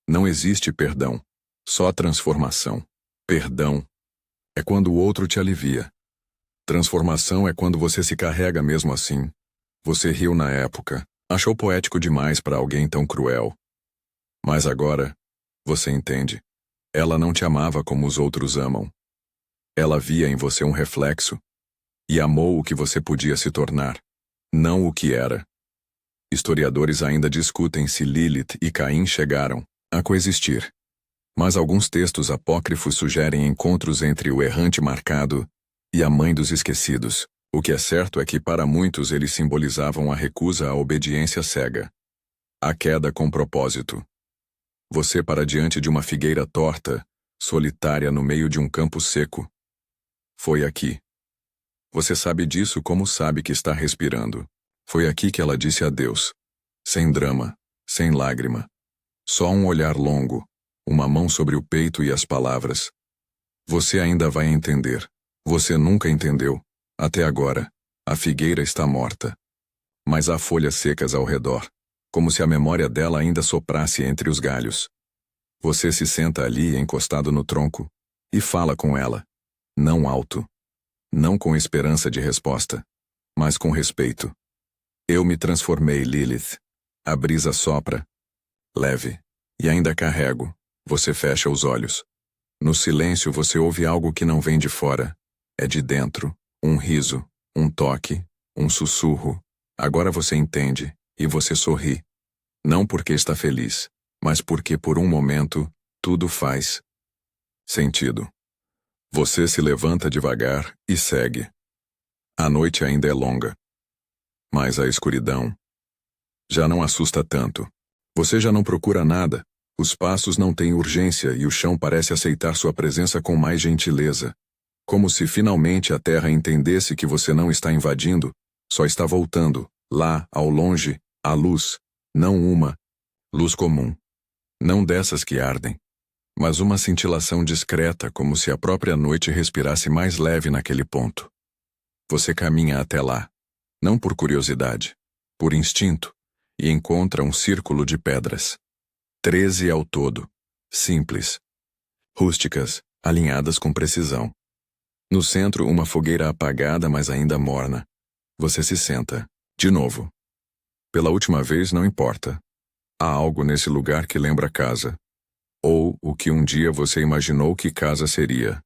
Não existe perdão. Só transformação. Perdão é quando o outro te alivia. Transformação é quando você se carrega mesmo assim. Você riu na época, achou poético demais para alguém tão cruel. Mas agora, você entende. Ela não te amava como os outros amam. Ela via em você um reflexo e amou o que você podia se tornar, não o que era. Historiadores ainda discutem se Lilith e Caim chegaram a coexistir. Mas alguns textos apócrifos sugerem encontros entre o errante marcado e a mãe dos esquecidos. O que é certo é que para muitos eles simbolizavam a recusa à obediência cega. A queda com propósito. Você para diante de uma figueira torta, solitária no meio de um campo seco. Foi aqui. Você sabe disso como sabe que está respirando. Foi aqui que ela disse adeus. Sem drama, sem lágrima. Só um olhar longo, uma mão sobre o peito e as palavras. Você ainda vai entender. Você nunca entendeu. Até agora, a figueira está morta. Mas há folhas secas ao redor, como se a memória dela ainda soprasse entre os galhos. Você se senta ali, encostado no tronco, e fala com ela. Não alto. Não com esperança de resposta, mas com respeito. Eu me transformei, Lilith. A brisa sopra. Leve. E ainda carrego. Você fecha os olhos. No silêncio você ouve algo que não vem de fora. É de dentro. Um riso, um toque, um sussurro. Agora você entende, e você sorri. Não porque está feliz, mas porque por um momento, tudo faz sentido. Você se levanta devagar e segue. A noite ainda é longa. Mas a escuridão já não assusta tanto. Você já não procura nada. Os passos não têm urgência e o chão parece aceitar sua presença com mais gentileza. Como se finalmente a terra entendesse que você não está invadindo, só está voltando, lá, ao longe, a luz, não uma luz comum. Não dessas que ardem, mas uma cintilação discreta como se a própria noite respirasse mais leve naquele ponto. Você caminha até lá, não por curiosidade, por instinto, e encontra um círculo de pedras. 13 ao todo, simples, rústicas, alinhadas com precisão. No centro, uma fogueira apagada, mas ainda morna. Você se senta, de novo. Pela última vez, não importa. Há algo nesse lugar que lembra casa. Ou o que um dia você imaginou que casa seria.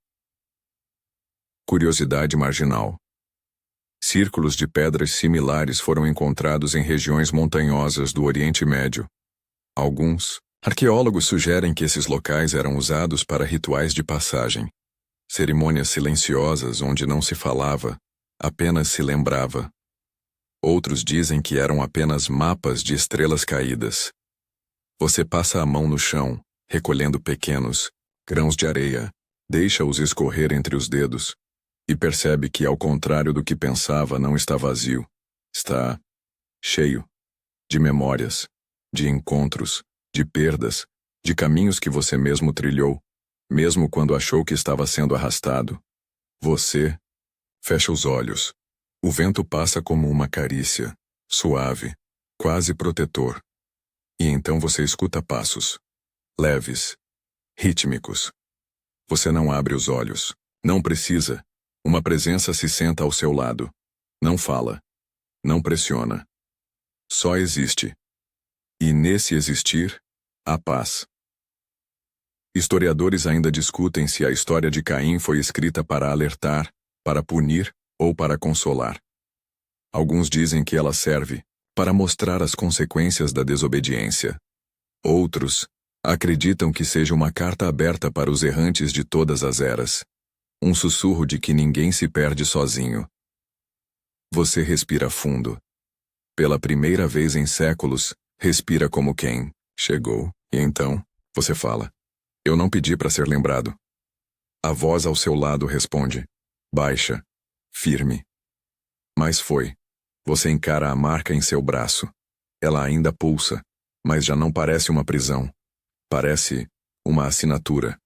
Curiosidade marginal. Círculos de pedras similares foram encontrados em regiões montanhosas do Oriente Médio. Alguns arqueólogos sugerem que esses locais eram usados para rituais de passagem. Cerimônias silenciosas onde não se falava, apenas se lembrava. Outros dizem que eram apenas mapas de estrelas caídas. Você passa a mão no chão, recolhendo pequenos grãos de areia, deixa-os escorrer entre os dedos, e percebe que, ao contrário do que pensava, não está vazio. Está cheio. de memórias, de encontros, de perdas, de caminhos que você mesmo trilhou, mesmo quando achou que estava sendo arrastado. Você fecha os olhos. O vento passa como uma carícia, suave, quase protetor. E então você escuta passos, leves, rítmicos. Você não abre os olhos. Não precisa. Uma presença se senta ao seu lado. Não fala. Não pressiona. Só existe. E nesse existir, há paz. Historiadores ainda discutem se a história de Caim foi escrita para alertar, para punir ou para consolar. Alguns dizem que ela serve para mostrar as consequências da desobediência. Outros acreditam que seja uma carta aberta para os errantes de todas as eras. Um sussurro de que ninguém se perde sozinho. Você respira fundo. Pela primeira vez em séculos, respira como quem chegou, e então, você fala: eu não pedi para ser lembrado. A voz ao seu lado responde, baixa, firme. Mas foi. Você encara a marca em seu braço. Ela ainda pulsa, mas já não parece uma prisão. Parece uma assinatura.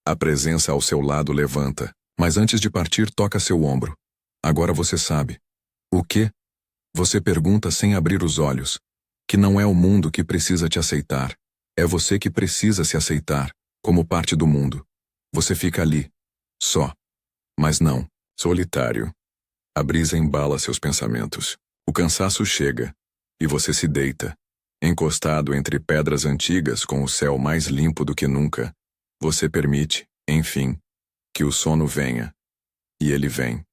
A presença ao seu lado levanta, mas antes de partir toca seu ombro. Agora você sabe. O quê? Você pergunta sem abrir os olhos. Que não é o mundo que precisa te aceitar. É você que precisa se aceitar, como parte do mundo. Você fica ali, só. Mas não, solitário. A brisa embala seus pensamentos. O cansaço chega, e você se deita. Encostado entre pedras antigas com o céu mais limpo do que nunca, você permite, enfim, que o sono venha. E ele vem.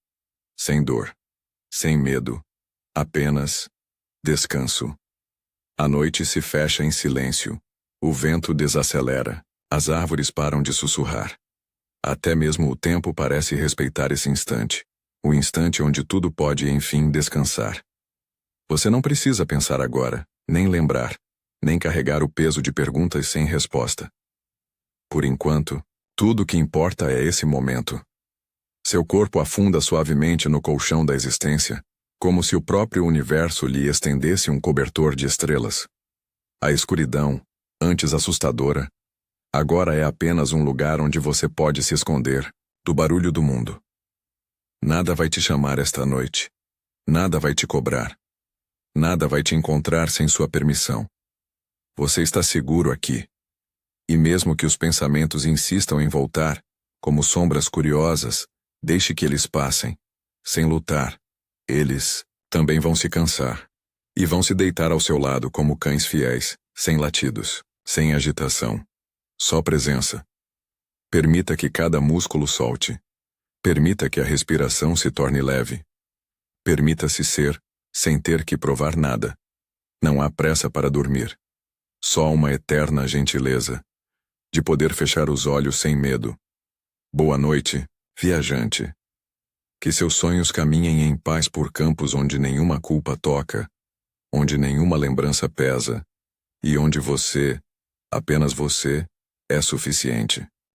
Sem dor. Sem medo. Apenas descanso. A noite se fecha em silêncio. O vento desacelera. As árvores param de sussurrar. Até mesmo o tempo parece respeitar esse instante. O instante onde tudo pode, enfim, descansar. Você não precisa pensar agora, nem lembrar, nem carregar o peso de perguntas sem resposta. Por enquanto, tudo o que importa é esse momento. Seu corpo afunda suavemente no colchão da existência, como se o próprio universo lhe estendesse um cobertor de estrelas. A escuridão, antes assustadora, agora é apenas um lugar onde você pode se esconder do barulho do mundo. Nada vai te chamar esta noite. Nada vai te cobrar. Nada vai te encontrar sem sua permissão. Você está seguro aqui. E mesmo que os pensamentos insistam em voltar, como sombras curiosas, deixe que eles passem. Sem lutar, eles também vão se cansar. E vão se deitar ao seu lado como cães fiéis, sem latidos, sem agitação. Só presença. Permita que cada músculo solte. Permita que a respiração se torne leve. Permita-se ser, sem ter que provar nada. Não há pressa para dormir. Só uma eterna gentileza. De poder fechar os olhos sem medo. Boa noite, viajante. Que seus sonhos caminhem em paz por campos onde nenhuma culpa toca, onde nenhuma lembrança pesa, e onde você, apenas você, é suficiente.